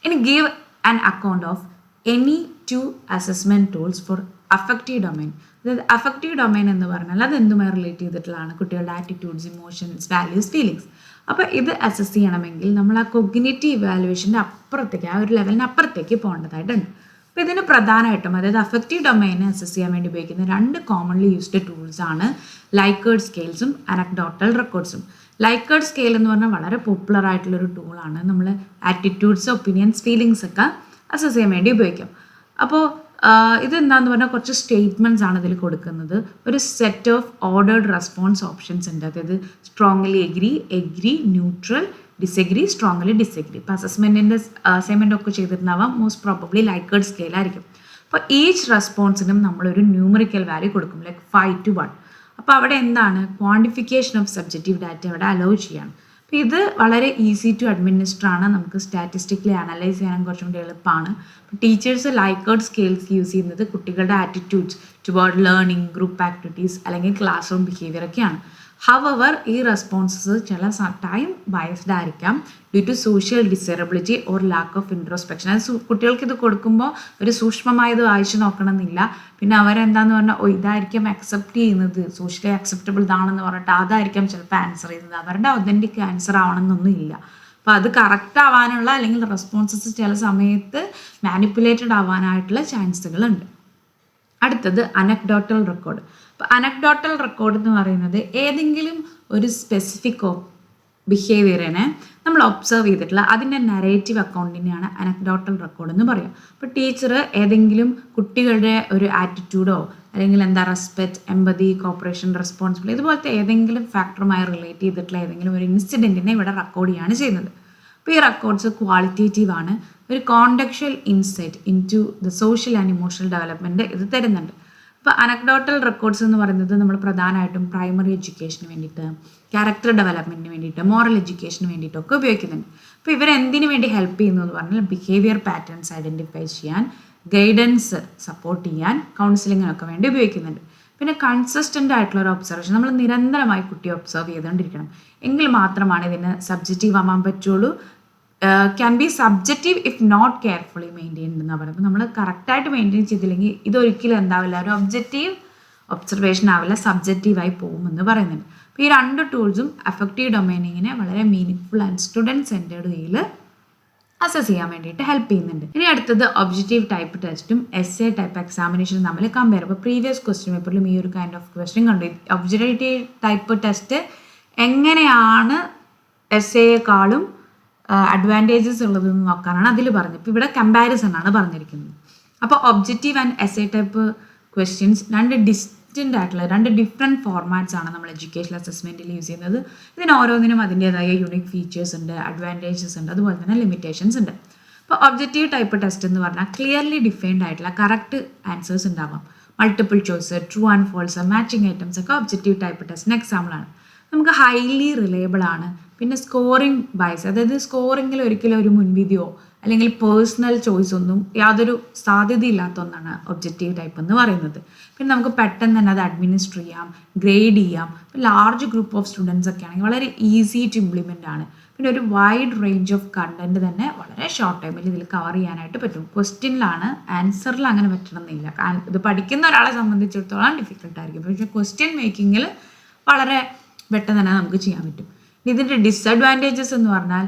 ഇനി give an account of any two assessment tools four affective domain. അതായത് അഫക്റ്റീവ് ഡൊമൈൻ എന്ന് പറഞ്ഞാൽ അത് എന്തുമായി റിലേറ്റ് ചെയ്തിട്ടുള്ളതാണ്? കുട്ടികളുടെ ആറ്റിറ്റ്യൂഡ്സ്, ഇമോഷൻസ്, വാല്യൂസ്, ഫീലിങ്സ്. അപ്പോൾ ഇത് അസസ് ചെയ്യണമെങ്കിൽ നമ്മൾ ആ കൊഗ്നിറ്റീവ് ഇവാലുവേഷൻ്റെ അപ്പുറത്തേക്ക്, ആ ഒരു ലെവലിന് അപ്പുറത്തേക്ക് പോകേണ്ടതായിട്ടുണ്ട്. അപ്പോൾ ഇതിന് പ്രധാനമായിട്ടും അതായത് അഫക്റ്റീവ് ഡൊമൈനെ അസസ് ചെയ്യാൻ വേണ്ടി ഉപയോഗിക്കുന്ന രണ്ട് കോമൺലി യൂസ്ഡ് ടൂൾസാണ് ലൈക്കേർഡ് സ്കെയിൽസും അനക്ഡോട്ടൽ റെക്കോർഡ്സും. ലൈക്കേർഡ് സ്കെയിൽ എന്ന് പറഞ്ഞാൽ വളരെ പോപ്പുലർ ആയിട്ടുള്ളൊരു ടൂളാണ്. നമ്മൾ ആറ്റിറ്റ്യൂഡ്സ്, ഒപ്പീനിയൻസ്, ഫീലിങ്സ് ഒക്കെ അസസ് ചെയ്യാൻ വേണ്ടി ഉപയോഗിക്കാം. അപ്പോൾ ഇതെന്താന്ന് പറഞ്ഞാൽ കുറച്ച് സ്റ്റേറ്റ്മെൻറ്റ്സ് ആണ് ഇതിൽ കൊടുക്കുന്നത്. ഒരു set of ordered response options ഉണ്ട്. അതായത് strongly agree, neutral, disagree, strongly disagree. ഇപ്പോൾ അസൈൻമെൻ്റ് ഒക്കെ ചെയ്തിട്ടുണ്ടാവാം. Most probably ലൈക്കേർഡ് സ്കെയിലായിരിക്കും. അപ്പോൾ ഈച്ച് റെസ്പോൺസിനും നമ്മളൊരു ന്യൂമറിക്കൽ വാല്യൂ കൊടുക്കും, ലൈക്ക് 5 to 1. അപ്പോൾ അവിടെ എന്താണ് ക്വാണ്ടിഫിക്കേഷൻ ഓഫ് സബ്ജക്റ്റീവ് ഡാറ്റ അവിടെ അലോ ചെയ്യാണ്. അപ്പോൾ ഇത് വളരെ ഈസി ടു അഡ്മിനിസ്റ്റർ ആണ്. നമുക്ക് സ്റ്റാറ്റിസ്റ്റിക്കലി അനലൈസ് ചെയ്യാനും കുറച്ചും കൂടി എളുപ്പമാണ്. ടീച്ചേഴ്സ് ലൈക്കേർഡ് സ്കെയിൽസ് യൂസ് ചെയ്യുന്നത് കുട്ടികളുടെ attitudes toward learning, group activities അല്ലെങ്കിൽ ക്ലാസ് റൂം ബിഹേവിയർ ഒക്കെയാണ്. ഹവർ ഈ റെസ്പോൺസസ് ചില ടൈം ബയസ്ഡ് ആയിരിക്കാം due to social desirability or lack of introspection. അത് കുട്ടികൾക്ക് ഇത് കൊടുക്കുമ്പോൾ ഒരു സൂക്ഷ്മമായത് വായിച്ചു നോക്കണമെന്നില്ല. പിന്നെ അവരെന്താന്ന് പറഞ്ഞാൽ ഇതായിരിക്കും അക്സെപ്റ്റ് ചെയ്യുന്നത്, സോഷ്യലി അക്സെപ്റ്റബിൾ ഇതാണെന്ന് പറഞ്ഞിട്ട് അതായിരിക്കാം ചിലപ്പോൾ ആൻസർ ചെയ്യുന്നത്. അവരുടെ ഒതൻറ്റിക് ആൻസർ ആവണമെന്നൊന്നും ഇല്ല. അപ്പോൾ അത് കറക്റ്റ് ആവാനുള്ള അല്ലെങ്കിൽ റെസ്പോൺസസ് ചില സമയത്ത് മാനിപ്പുലേറ്റഡ് ആവാനായിട്ടുള്ള ചാൻസുകളുണ്ട്. അടുത്തത് അനക്ഡോട്ടൽ റെക്കോർഡ്. അപ്പോൾ അനക്ഡോട്ടൽ റെക്കോർഡ് എന്ന് പറയുന്നത് ഏതെങ്കിലും ഒരു സ്പെസിഫിക് ബിഹേവിയറിനെ നമ്മൾ ഒബ്സർവ് ചെയ്തിട്ടുള്ള അതിൻ്റെ നരേറ്റീവ് അക്കൗണ്ടിനെയാണ് അനക്ഡോട്ടൽ റെക്കോർഡ് എന്ന് പറയുക. അപ്പോൾ ടീച്ചർ ഏതെങ്കിലും കുട്ടികളുടെ ഒരു ആറ്റിറ്റ്യൂഡോ അല്ലെങ്കിൽ റെസ്പെക്റ്റ്, എമ്പതി, കോപ്പറേഷൻ, റെസ്പോൺസിബിലിറ്റി ഇതുപോലത്തെ ഏതെങ്കിലും ഫാക്ടറുമായി റിലേറ്റ് ചെയ്തിട്ടുള്ള ഏതെങ്കിലും ഒരു ഇൻസിഡൻറ്റിനെ ഇവിടെ റെക്കോർഡ് ചെയ്യാണ് ചെയ്യുന്നത്. അപ്പോൾ ഈ റെക്കോർഡ്സ് ക്വാളിറ്റേറ്റീവ് ആണ്. ഒരു contextual insight into the social and emotional development ഇത് തരുന്നുണ്ട്. അപ്പോൾ അനക്ഡോട്ടൽ റെക്കോർഡ്സ് എന്ന് പറയുന്നത് നമ്മൾ പ്രധാനമായിട്ടും പ്രൈമറി എഡ്യൂക്കേഷന് വേണ്ടിയിട്ട്, ക്യാരക്ടർ ഡെവലപ്മെൻറ്റിന് വേണ്ടിയിട്ട്, മോറൽ എഡ്യൂക്കേഷന് വേണ്ടിയിട്ടൊക്കെ ഉപയോഗിക്കുന്നുണ്ട്. അപ്പോൾ ഇവരെന്തിനു വേണ്ടി ഹെൽപ്പ് ചെയ്യുന്നു എന്ന് പറഞ്ഞാൽ ബിഹേവിയർ പാറ്റേൺസ് ഐഡൻറ്റിഫൈ ചെയ്യാൻ, ഗൈഡൻസ് സപ്പോർട്ട് ചെയ്യാൻ, കൗൺസിലിങ്ങിനൊക്കെ വേണ്ടി ഉപയോഗിക്കുന്നുണ്ട്. പിന്നെ കൺസിസ്റ്റൻ്റ് ആയിട്ടുള്ള ഒരു ഒബ്സർവേഷൻ, നമ്മൾ നിരന്തരമായി കുട്ടിയെ ഒബ്സർവ് ചെയ്തുകൊണ്ടിരിക്കണം, എങ്കിൽ മാത്രമാണ് ഇതിന് സബ്ജക്റ്റീവ് ആവാൻ പറ്റുള്ളൂ. Can be subjective if not carefully maintained എന്ന് പറയുമ്പോൾ നമ്മൾ കറക്റ്റായിട്ട് മെയിൻറ്റെയിൻ ചെയ്തില്ലെങ്കിൽ ഇതൊരിക്കലും എന്താവില്ല, ഒരു ഒബ്ജക്റ്റീവ് ഒബ്സർവേഷൻ ആവില്ല, സബ്ജക്റ്റീവായി പോകുമെന്ന് പറയുന്നുണ്ട്. അപ്പോൾ ഈ രണ്ട് ടൂൾസും അഫക്റ്റീവ് ഡൊമൈനിങ്ങിനെ വളരെ മീനിങ് ആൻഡ് സ്റ്റുഡൻറ് സെൻറ്റേർഡ് വേയിൽ അസസ് ചെയ്യാൻ വേണ്ടിയിട്ട് ഹെൽപ്പ് ചെയ്യുന്നുണ്ട്. ഇനി അടുത്തത് ഒബ്ജക്റ്റീവ് ടൈപ്പ് ടെസ്റ്റും എസ് എ ടൈപ്പ് എക്സാമിനേഷനും തമ്മിൽ കമ്പയർ. അപ്പോൾ പ്രീവിയസ് ക്വസ്റ്റ്യൻ പേപ്പറിലും ഈ ഒരു കൈൻഡ് ഓഫ് ക്വസ്റ്റ്യൻ കണ്ടു. ഒബ്ജക്റ്റീവ് ടൈപ്പ് ടെസ്റ്റ് എങ്ങനെയാണ് എസ് എയെക്കാളും അഡ്വാൻറ്റേജസ് ഉള്ളതെന്ന് നോക്കാനാണ് അതിൽ പറഞ്ഞത്. ഇപ്പോൾ ഇവിടെ കമ്പാരിസൺ ആണ് പറഞ്ഞിരിക്കുന്നത്. അപ്പോൾ objective and S A type questions രണ്ട് ഡിസ്റ്റൻ്റ് ആയിട്ടുള്ള രണ്ട് ഡിഫറെൻറ്റ് ഫോർമാറ്റ്സ് ആണ് നമ്മൾ എഡ്യൂക്കേഷണൽ അസസ്മെൻറ്റിൽ യൂസ് ചെയ്യുന്നത്. ഇതിന് ഓരോന്നിനും അതിൻ്റേതായ യുണീക്ക് ഫീച്ചേഴ്സ് ഉണ്ട്, അഡ്വാൻറ്റേജസ് ഉണ്ട്, അതുപോലെ തന്നെ ലിമിറ്റേഷൻസ് ഉണ്ട്. അപ്പോൾ ഒബ്ജക്റ്റീവ് ടൈപ്പ് ടെസ്റ്റ് എന്ന് പറഞ്ഞാൽ ക്ലിയർലി ഡിഫൈൻഡ് ആയിട്ടുള്ള കറക്റ്റ് ആൻസേഴ്സ് ഉണ്ടാവാം. Multiple choice, true and false, matching items ഒക്കെ ഒബ്ജക്റ്റീവ് ടൈപ്പ് ടെസ്റ്റിന് എക്സാമ്പിളാണ്. നമുക്ക് ഹൈലി റിലയബിൾ ആണ്. പിന്നെ സ്കോറിംഗ് ബയസ്, അതായത് സ്കോറിങ്ങിൽ ഒരിക്കലും ഒരു മുൻവിധിയോ അല്ലെങ്കിൽ പേഴ്സണൽ ചോയ്സ് ഒന്നും യാതൊരു സാധ്യതയില്ലാത്ത ഒന്നാണ് ഒബ്ജക്റ്റീവ് ടൈപ്പ് എന്ന് പറയുന്നത്. പിന്നെ നമുക്ക് പെട്ടെന്ന് തന്നെ അത് അഡ്മിനിസ്റ്റർ ചെയ്യാം, ഗ്രേഡ് ചെയ്യാം. ഇപ്പോൾ ലാർജ് ഗ്രൂപ്പ് ഓഫ് സ്റ്റുഡൻസ് ഒക്കെ ആണെങ്കിൽ വളരെ ഈസി ടു ഇംപ്ലിമെൻ്റ് ആണ്. പിന്നെ ഒരു വൈഡ് റേഞ്ച് ഓഫ് കണ്ടന്റ് തന്നെ വളരെ ഷോർട്ട് ടൈമിൽ ഇതിൽ കവർ ചെയ്യാനായിട്ട് പറ്റും. ക്വസ്റ്റ്യനിലാണ്, ആൻസറിൽ അങ്ങനെ പറ്റണമെന്നില്ല. ഇത് പഠിക്കുന്ന ഒരാളെ സംബന്ധിച്ചിടത്തോളം ഡിഫിക്കൽട്ടായിരിക്കും, പക്ഷേ ക്വസ്റ്റ്യൻ മേക്കിങ്ങിൽ വളരെ പെട്ടെന്ന് തന്നെ നമുക്ക് ചെയ്യാൻ പറ്റും. ഇതിൻ്റെ ഡിസഡ്വാൻറ്റേജസ് എന്ന് പറഞ്ഞാൽ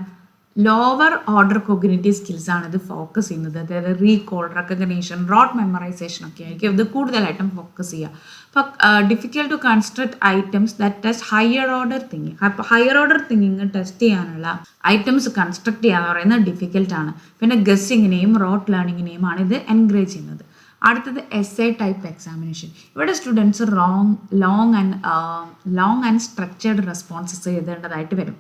ലോവർ ഓർഡർ കോഗ്നിറ്റീവ് സ്കിൽസ് ആണ് ഇത് ഫോക്കസ് ചെയ്യുന്നത്. അതായത് റീകോൾ, റെക്കഗ്നീഷൻ, റോട്ട് മെമ്മറൈസേഷൻ ഒക്കെ ആയിരിക്കും ഇത് കൂടുതലായിട്ടും ഫോക്കസ് ചെയ്യുക. അപ്പോൾ difficult to construct items that test higher order thinking. അപ്പോൾ ഹയർ ഓർഡർ തിങ്കിങ് ടെസ്റ്റ് ചെയ്യാനുള്ള ഐറ്റംസ് കൺസ്ട്രക്ട് ചെയ്യാന്ന് പറയുന്നത് ഡിഫിക്കൽട്ടാണ്. പിന്നെ ഗസ്സിങ്ങിനെയും റോട്ട് ലേണിങ്ങിനെയും ആണ് ഇത് എൻകറേജ് ചെയ്യുന്നത്. അടുത്തത് എസ് എ ടൈപ്പ് എക്സാമിനേഷൻ. ഇവിടെ students long and structured responses എഴുതേണ്ടതായിട്ട് വരും.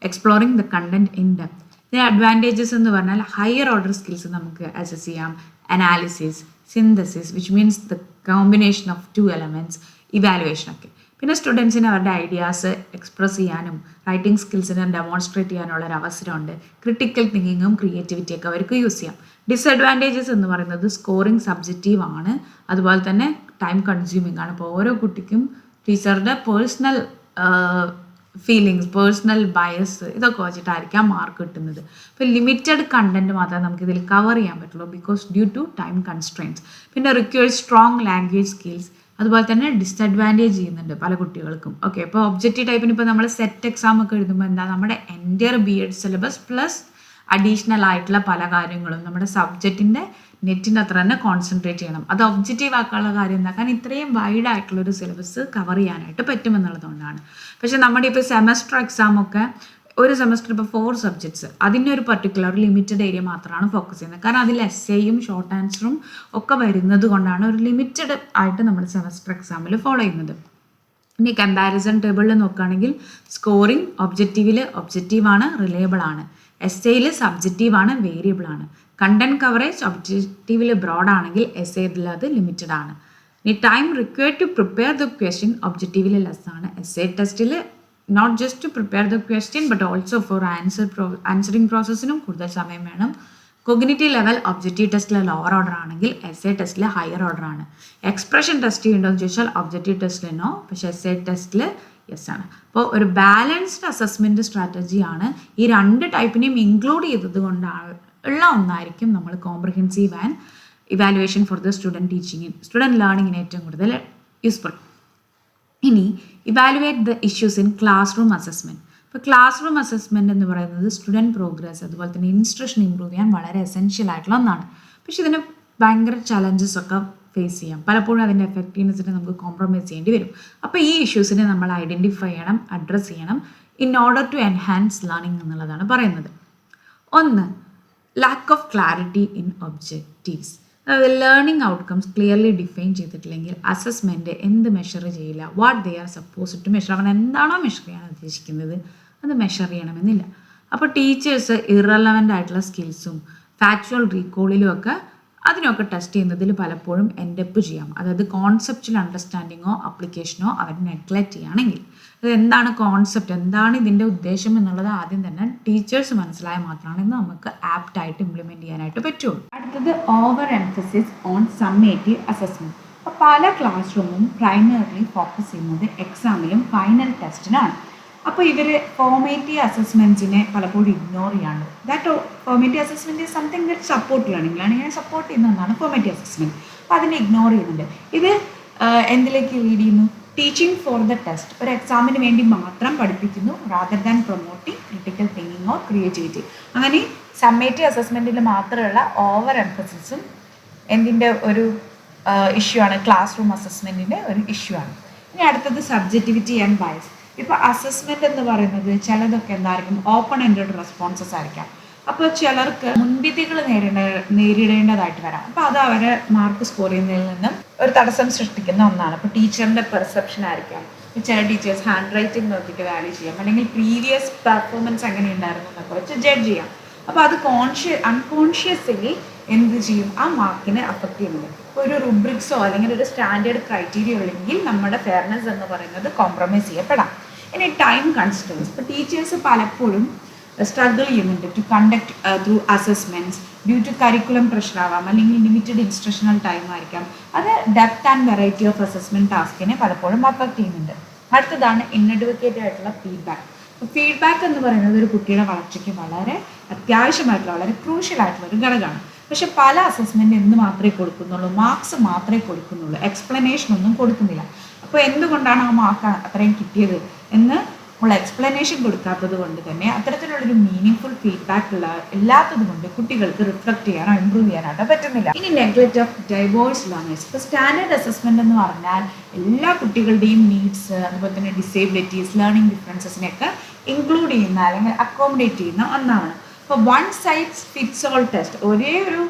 Exploring the content in depth. ഇതിന് അഡ്വാൻറ്റേജസ് എന്ന് പറഞ്ഞാൽ ഹയർ ഓർഡർ സ്കിൽസ് നമുക്ക് അസസ് ചെയ്യാം, analysis, synthesis which means the combination of two elements, evaluation ഒക്കെ. പിന്നെ സ്റ്റുഡൻസിന് അവരുടെ ഐഡിയാസ് എക്സ്പ്രസ് ചെയ്യാനും റൈറ്റിംഗ് സ്കിൽസിനെ ഡെമോൺസ്ട്രേറ്റ് ചെയ്യാനുള്ള ഒരു അവസരമുണ്ട്. ക്രിട്ടിക്കൽ തിങ്കിങ്ങും ക്രിയേറ്റിവിറ്റിയൊക്കെ അവർക്ക് യൂസ് ചെയ്യാം. ഡിസഡ്വാൻറ്റേജസ് എന്ന് പറയുന്നത് സ്കോറിംഗ് സബ്ജക്റ്റീവ് ആണ്, അതുപോലെ തന്നെ ടൈം കൺസ്യൂമിംഗ് ആണ്. അപ്പോൾ ഓരോ കുട്ടിക്കും ടീച്ചറുടെ പേഴ്സണൽ ഫീലിങ്സ്, പേഴ്സണൽ ബയസ് ഇതൊക്കെ വെച്ചിട്ടായിരിക്കാം മാർക്ക് കിട്ടുന്നത്. അപ്പോൾ ലിമിറ്റഡ് കണ്ടന്റ് മാത്രമേ നമുക്കിതിൽ കവർ ചെയ്യാൻ പറ്റുള്ളൂ because due to time constraints. പിന്നെ റിക്വയർഡ് സ്ട്രോങ് ലാംഗ്വേജ് സ്കിൽസ്, അതുപോലെ തന്നെ ഡിസഡ്വാൻറ്റേജ് ചെയ്യുന്നുണ്ട് പല കുട്ടികൾക്കും. ഓക്കെ, ഇപ്പോൾ ഒബ്ജക്റ്റീവ് ടൈപ്പിന് ഇപ്പോൾ നമ്മൾ സെറ്റ് എക്സാം ഒക്കെ എഴുതുമ്പോൾ എന്താ, നമ്മുടെ entire BEd syllabus plus additional ആയിട്ടുള്ള പല കാര്യങ്ങളും നമ്മുടെ സബ്ജക്റ്റിൻ്റെ നെറ്റിൻ്റെ അത്ര തന്നെ കോൺസെൻട്രേറ്റ് ചെയ്യണം. അത് ഒബ്ജക്റ്റീവ് ആക്കാനുള്ള കാര്യം എന്താ, കാരണം ഇത്രയും വൈഡ് ആയിട്ടുള്ളൊരു സിലബസ് കവർ ചെയ്യാനായിട്ട് പറ്റുമെന്നുള്ളതുകൊണ്ടാണ്. പക്ഷേ നമ്മുടെ ഇപ്പോൾ സെമസ്റ്റർ എക്സാം ഒക്കെ ഒരു സെമസ്റ്റർ ഇപ്പോൾ 4 സബ്ജക്ട്സ്, അതിൻ്റെ ഒരു പർട്ടിക്കുലർ ലിമിറ്റഡ് ഏരിയ മാത്രമാണ് ഫോക്കസ് ചെയ്യുന്നത്. കാരണം അതിൽ എസ്സേയും ഷോർട്ട് ആൻസറും ഒക്കെ വരുന്നത് കൊണ്ടാണ് ഒരു ലിമിറ്റഡ് ആയിട്ട് നമ്മൾ സെമസ്റ്റർ എക്സാമിൽ ഫോളോ ചെയ്യുന്നത്. ഇനി കമ്പാരിസൺ ടേബിളിൽ നോക്കുകയാണെങ്കിൽ സ്കോറിംഗ് ഒബ്ജക്റ്റീവാണ്, റിലയബിൾ ആണ്. എസ്സേയിൽ സബ്ജക്റ്റീവാണ്, വേരിയബിൾ ആണ്. കണ്ടന്റ് കവറേജ് ഒബ്ജക്റ്റീവിൽ ബ്രോഡ് ആണെങ്കിൽ എസ്സേയിൽ അത് ലിമിറ്റഡ് ആണ്. ഇനി time required to prepare the question ഒബ്ജക്റ്റീവിൽ ലെസ് ആണ്. എസ്സേ ടെസ്റ്റിൽ not just to prepare the question but also for answering പ്രോസസ്സിനും കൂടുതൽ സമയം വേണം. കൊഗ്നിറ്റീവ് ലെവൽ ഒബ്ജക്റ്റീവ് ടെസ്റ്റിൽ ലോവർ ഓർഡർ ആണെങ്കിൽ എസ്സേ ടെസ്റ്റിൽ ഹയർ ഓർഡർ ആണ്. എക്സ്പ്രഷൻ ടെസ്റ്റ് ചെയ്യേണ്ടതെന്ന് ചോദിച്ചാൽ ഒബ്ജക്റ്റീവ് ടെസ്റ്റിൽ നോ, പക്ഷേ എസ്സേ ടെസ്റ്റിൽ യെസ് ആണ്. അപ്പോൾ ഒരു ബാലൻസ്ഡ് അസസ്മെൻറ്റ് സ്ട്രാറ്റജിയാണ് ഈ രണ്ട് ടൈപ്പിനെയും ഇൻക്ലൂഡ് ചെയ്തത് കൊണ്ടാണ് ഉള്ള ഒന്നായിരിക്കും നമ്മൾ comprehensive and evaluation for the student ലേണിങ്ങിന് ഏറ്റവും കൂടുതൽ യൂസ്ഫുൾ. ഇനി evaluate the issues in class room assessment. ഇപ്പോൾ ക്ലാസ് റൂം അസസ്മെൻറ്റ് എന്ന് പറയുന്നത് സ്റ്റുഡൻറ്റ് പ്രോഗ്രസ് അതുപോലെ തന്നെ ഇൻസ്ട്രക്ഷൻ ഇമ്പ്രൂവ് ചെയ്യാൻ വളരെ എസെൻഷ്യൽ ആയിട്ടുള്ള ഒന്നാണ്. പക്ഷേ ഇതിന് ഭയങ്കര ചലഞ്ചസ് ഒക്കെ ഫേസ് ചെയ്യാം. പലപ്പോഴും അതിൻ്റെ എഫക്റ്റീവ്നെസ്സിനെ നമുക്ക് കോംപ്രമൈസ് ചെയ്യേണ്ടി വരും. അപ്പോൾ ഈ ഇഷ്യൂസിനെ നമ്മൾ ഐഡൻറ്റിഫൈ ചെയ്യണം, അഡ്രസ്സ് ചെയ്യണം in order to enhance learning എന്നുള്ളതാണ് പറയുന്നത്. ഒന്ന്, lack of clarity in objectives. അതായത് ലേണിംഗ് ഔട്ട്കംസ് ക്ലിയർലി ഡിഫൈൻ ചെയ്തിട്ടില്ലെങ്കിൽ അസസ്മെൻറ്റ് എന്ത് മെഷർ ചെയ്യില്ല. What they are suppose to measure, അവൻ എന്താണോ മെഷർ ചെയ്യാൻ ഉദ്ദേശിക്കുന്നത് അത് മെഷർ ചെയ്യണമെന്നില്ല. അപ്പോൾ ടീച്ചേഴ്സ് ഇറലവൻ്റ് ആയിട്ടുള്ള സ്കിൽസും ഫാക്ച്വൽ റീകോളിലും ഒക്കെ അതിനൊക്കെ ടെസ്റ്റ് ചെയ്യുന്നതിൽ പലപ്പോഴും എൻഡപ്പ് ചെയ്യാം. അതായത് കോൺസെപ്ച്വൽ അണ്ടർസ്റ്റാൻഡിങ്ങോ അപ്ലിക്കേഷനോ അവർ നെഗ്ലക്റ്റ് ചെയ്യുകയാണെങ്കിൽ. അത് എന്താണ് കോൺസെപ്റ്റ്, എന്താണ് ഇതിൻ്റെ ഉദ്ദേശം എന്നുള്ളത് ആദ്യം തന്നെ ടീച്ചേഴ്സ് മനസ്സിലായാൽ മാത്രമാണ് ഇത് നമുക്ക് ആപ്റ്റായിട്ട് ഇംപ്ലിമെൻറ്റ് ചെയ്യാനായിട്ട് പറ്റുള്ളൂ. അടുത്തത് over emphasis on summative assessment. അപ്പോൾ പല ക്ലാസ് റൂമും പ്രൈമറിലി ഫോക്കസ് ചെയ്യുന്നത് എക്സാമിലും ഫൈനൽ ടെസ്റ്റിനാണ്. അപ്പോൾ ഇവർ ഫോർമേറ്റീവ് അസസ്മെൻറ്റ്സിനെ പലപ്പോഴും ഇഗ്നോർ ചെയ്യാണ്ട്. That formative assessment is something that support ലേണിങ്ങിനെ സപ്പോർട്ട് ചെയ്യുന്ന ഒന്നാണ് ഫോർമേറ്റീവ് അസസ്മെൻറ്റ്. അപ്പോൾ അതിനെ ഇഗ്നോർ ചെയ്യുന്നുണ്ട്. ഇത് എന്തിലേക്ക് ലീഡ് ചെയ്യുന്നു? ടീച്ചിങ് ഫോർ ദ ടെസ്റ്റ്, ഒരു എക്സാമിന് വേണ്ടി മാത്രം പഠിപ്പിക്കുന്നു rather than promoting critical thinking or creativity. അങ്ങനെ സമ്മേറ്റീവ് അസസ്മെൻറ്റിൽ മാത്രമുള്ള ഓവർ എംഫസിസും എന്തിൻ്റെ ഒരു ഇഷ്യൂ ആണ്? ക്ലാസ് റൂം അസസ്മെൻറ്റിൻ്റെ ഒരു ഇഷ്യൂ ആണ്. ഇനി അടുത്തത് സബ്ജക്റ്റിവിറ്റി ആൻഡ് ബയസ്. ഇപ്പോൾ അസസ്മെൻ്റ് എന്ന് പറയുന്നത് ചിലതൊക്കെ എന്തായിരിക്കും? ഓപ്പൺ എൻഡഡ് റെസ്പോൺസസ് ആയിരിക്കാം. അപ്പോൾ ചിലർക്ക് മുൻവിധികൾ നേരിടേണ്ടതായിട്ട് വരാം. അപ്പോൾ അത് അവരെ മാർക്ക് സ്കോർ ചെയ്യുന്നതിൽ നിന്നും ഒരു തടസ്സം സൃഷ്ടിക്കുന്ന ഒന്നാണ്. ഇപ്പോൾ ടീച്ചറിൻ്റെ പെർസെപ്ഷൻ ആയിരിക്കാം. ചില ടീച്ചേഴ്സ് ഹാൻഡ് റൈറ്റിംഗ് നോക്കിയിട്ട് വാല്യൂ ചെയ്യാം, അല്ലെങ്കിൽ പ്രീവിയസ് പെർഫോമൻസ് എങ്ങനെ ഉണ്ടായിരുന്നു എന്നൊക്കെ വെച്ച് ജഡ്ജ് ചെയ്യാം. അപ്പോൾ അത് അൺകോൺഷ്യസ്ലി എന്ത് ചെയ്യും? ആ മാർക്കിനെ അഫക്റ്റ് ചെയ്യുന്നുണ്ട്. ഇപ്പോൾ ഒരു റുബ്രിക്സോ അല്ലെങ്കിൽ ഒരു സ്റ്റാൻഡേർഡ് ക്രൈറ്റീരിയ ഉള്ളെങ്കിൽ നമ്മുടെ ഫെയർനെസ് എന്ന് പറയുന്നത് കോംപ്രമൈസ് ചെയ്യപ്പെടാം. ഇനി ടൈം കൺസ്ട്രെയിൻസ്. ഇപ്പോൾ ടീച്ചേഴ്സ് പലപ്പോഴും സ്ട്രഗിൾ ചെയ്യുന്നുണ്ട് to conduct through assessments due to curriculum pressure ആവാം, അല്ലെങ്കിൽ ലിമിറ്റഡ് ഇൻസ്ട്രക്ഷണൽ ടൈം ആയിരിക്കാം. അത് depth and variety of assessment ടാസ്കിനെ പലപ്പോഴും അഫക്റ്റ് ചെയ്യുന്നുണ്ട്. അടുത്തതാണ് ഇൻഅഡ്വക്കേറ്റ് ആയിട്ടുള്ള ഫീഡ്ബാക്ക്. ഫീഡ്ബാക്ക് എന്ന് പറയുന്നത് ഒരു കുട്ടിയുടെ വളർച്ചയ്ക്ക് വളരെ അത്യാവശ്യമായിട്ടുള്ള, വളരെ ക്രൂഷ്യൽ ആയിട്ടുള്ള ഒരു ഘടകമാണ്. പക്ഷെ പല അസസ്മെൻറ്റ് എന്ത് മാത്രമേ കൊടുക്കുന്നുള്ളൂ? മാർക്സ് മാത്രമേ കൊടുക്കുന്നുള്ളൂ, എക്സ്പ്ലനേഷൻ ഒന്നും കൊടുക്കുന്നില്ല. അപ്പോൾ എന്തുകൊണ്ടാണ് ആ മാർക്ക് അത്രയും കിട്ടിയത് എന്ന് ഉള്ള എക്സ്പ്ലനേഷൻ കൊടുക്കാത്തത് കൊണ്ട് തന്നെ അത്തരത്തിലുള്ളൊരു മീനിങ് ഫീഡ്ബാക്ക് ഇല്ലാത്തത് കൊണ്ട് കുട്ടികൾക്ക് റിഫ്ലക്ട് ചെയ്യാനോ ഇമ്പ്രൂവ് ചെയ്യാനായിട്ടോ പറ്റുന്നില്ല. ഇനി നെഗ്ലക്റ്റ് ഓഫ് ഡൈവേഴ്സ് ലേണേഴ്സ്. ഇപ്പോൾ സ്റ്റാൻഡേർഡ് അസസ്മെൻറ്റ് എന്ന് പറഞ്ഞാൽ എല്ലാ കുട്ടികളുടെയും നീഡ്സ്, അതുപോലെ തന്നെ ഡിസേബിലിറ്റീസ്, ലേണിംഗ് ഡിഫറൻസസിനെയൊക്കെ ഇൻക്ലൂഡ് ചെയ്യുന്ന അല്ലെങ്കിൽ അക്കോമഡേറ്റ് ചെയ്യുന്ന ഒന്നാണ്. ഇപ്പോൾ one size fits all test, ഒരേ ഒരു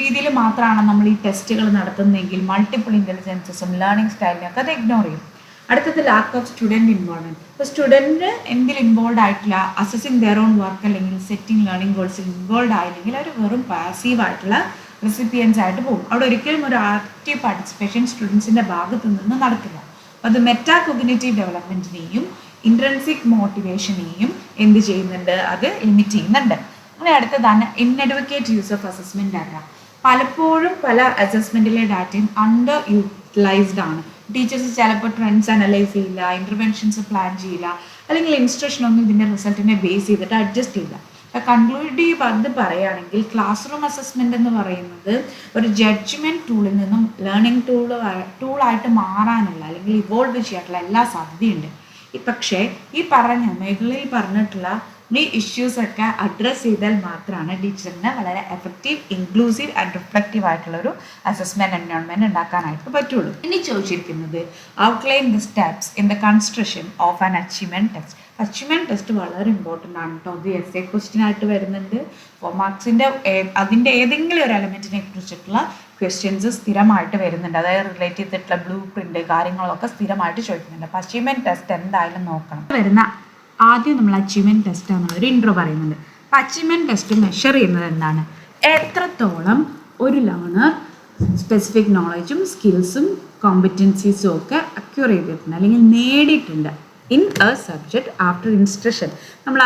രീതിയിൽ മാത്രമാണ് നമ്മൾ ഈ ടെസ്റ്റുകൾ നടത്തുന്നതെങ്കിൽ മൾട്ടിപ്പിൾ ഇൻ്റലിജൻസസും ലേണിംഗ് സ്റ്റൈലിനെയൊക്കെ അത് ഇഗ്നോർ ചെയ്യും. അടുത്തത് ലാക്ക് ഓഫ് സ്റ്റുഡൻറ്റ് ഇൻവോൾവ്മെൻറ്റ്. ഇപ്പോൾ സ്റ്റുഡൻറ്റ് എന്തിൽ ഇൻവോൾവ് ആയിട്ടില്ല? അസസിങ് ദെയർ ഓൺ വർക്ക് അല്ലെങ്കിൽ സെറ്റിംഗ് ലേണിംഗ് ഗോൾസിൽ ഇൻവോൾവ് ആയില്ലെങ്കിൽ അവർ വെറും പാസീവ് ആയിട്ടുള്ള റെസിപ്പിയൻസ് ആയിട്ട് പോകും. അവിടെ ഒരിക്കലും ഒരു ആക്റ്റീവ് പാർട്ടിസിപ്പേഷൻ സ്റ്റുഡൻസിൻ്റെ ഭാഗത്തു നിന്ന് നടക്കില്ല. അപ്പോൾ അത് മെറ്റാ കോഗ്നിറ്റീവ് ഡെവലപ്മെൻറ്റിനെയും ഇൻട്രൻസിക് മോട്ടിവേഷനെയും എന്ത് ചെയ്യുന്നുണ്ട്? അത് ലിമിറ്റ് ചെയ്യുന്നുണ്ട്. അങ്ങനെ അടുത്തതാണ് ഇൻഅഡ്വക്കേറ്റ് യൂസ് ഓഫ് അസസ്മെൻറ്റ് ഡാറ്റ. പലപ്പോഴും പല അസസ്മെൻറ്റിലെ ഡാറ്റയും അണ്ടർ യൂട്ടിലൈസ്ഡ് ആണ്. ടീച്ചേഴ്സ് ചിലപ്പോൾ ട്രെൻഡ്സ് അനലൈസ് ചെയ്യില്ല, ഇൻ്റർവെൻഷൻസ് പ്ലാൻ ചെയ്യില്ല, അല്ലെങ്കിൽ ഇൻസ്ട്രക്ഷൻ ഒന്നും ഇതിൻ്റെ റിസൾട്ടിനെ ബേസ് ചെയ്തിട്ട് അഡ്ജസ്റ്റ് ചെയ്യില്ല. കൺക്ലൂഡീവ് അത് പറയുകയാണെങ്കിൽ ക്ലാസ് റൂം അസസ്മെൻ്റ് എന്ന് പറയുന്നത് ഒരു ജഡ്ജ്മെൻറ്റ് ടൂളിൽ നിന്നും ലേണിംഗ് ടൂളായിട്ട് മാറാനുള്ള അല്ലെങ്കിൽ ഇവോൾവ് ചെയ്യാനുള്ള എല്ലാ സാധ്യതയുണ്ട്. പക്ഷേ ഈ മേഖലയിൽ പറഞ്ഞിട്ടുള്ള ഈ ഇഷ്യൂസൊക്കെ അഡ്രസ്സ് ചെയ്താൽ മാത്രമാണ് ടീച്ചറിന് വളരെ എഫക്റ്റീവ്, ഇൻക്ലൂസീവ് ആൻഡ് റിഫ്ലക്റ്റീവ് ആയിട്ടുള്ളൊരു അസസ്മെൻറ്റ് എൻവയോൺമെൻറ്റ് ഉണ്ടാക്കാനായിട്ട് പറ്റുള്ളൂ. ഇനി ചോദിച്ചിരിക്കുന്നത് outline the steps in the construction of an achievement test. Achievement test വളരെ ഇമ്പോർട്ടൻ്റ് ആണ് കേട്ടോ. അത് എസ്സേ ക്വസ്റ്റ്യൻ ആയിട്ട് വരുന്നുണ്ട്. 4 മാർക്സിൻ്റെ അതിൻ്റെ ഏതെങ്കിലും ഒരു എലമെൻറ്റിനെ കുറിച്ചിട്ടുള്ള ക്വസ്റ്റ്യൻസ് സ്ഥിരമായിട്ട് വരുന്നുണ്ട്. അതായത് റിലേറ്റ് ചെയ്തിട്ടുള്ള ബ്ലൂ പ്രിൻ്റ് കാര്യങ്ങളൊക്കെ സ്ഥിരമായിട്ട് ചോദിക്കുന്നുണ്ട്. അപ്പോൾ അച്ചീവ്മെൻറ്റ് ടെസ്റ്റ് എന്തായാലും നോക്കണം. വരുന്ന ആദ്യം നമ്മൾ അച്ചീവ്മെൻറ്റ് ടെസ്റ്റ് എന്നുള്ളൊരു ഇൻട്രോ പറയുന്നുണ്ട്. അപ്പോൾ അച്ചീവ്മെൻറ്റ് ടെസ്റ്റ് മെഷർ ചെയ്യുന്നത് എന്താണ്? എത്രത്തോളം ഒരു ലേണർ സ്പെസിഫിക് നോളജും സ്കിൽസും കോമ്പറ്റൻസീസും ഒക്കെ അക്യൂർ ചെയ്തിട്ടുണ്ട് അല്ലെങ്കിൽ നേടിയിട്ടുണ്ട് in A subject after instruction. നമ്മൾ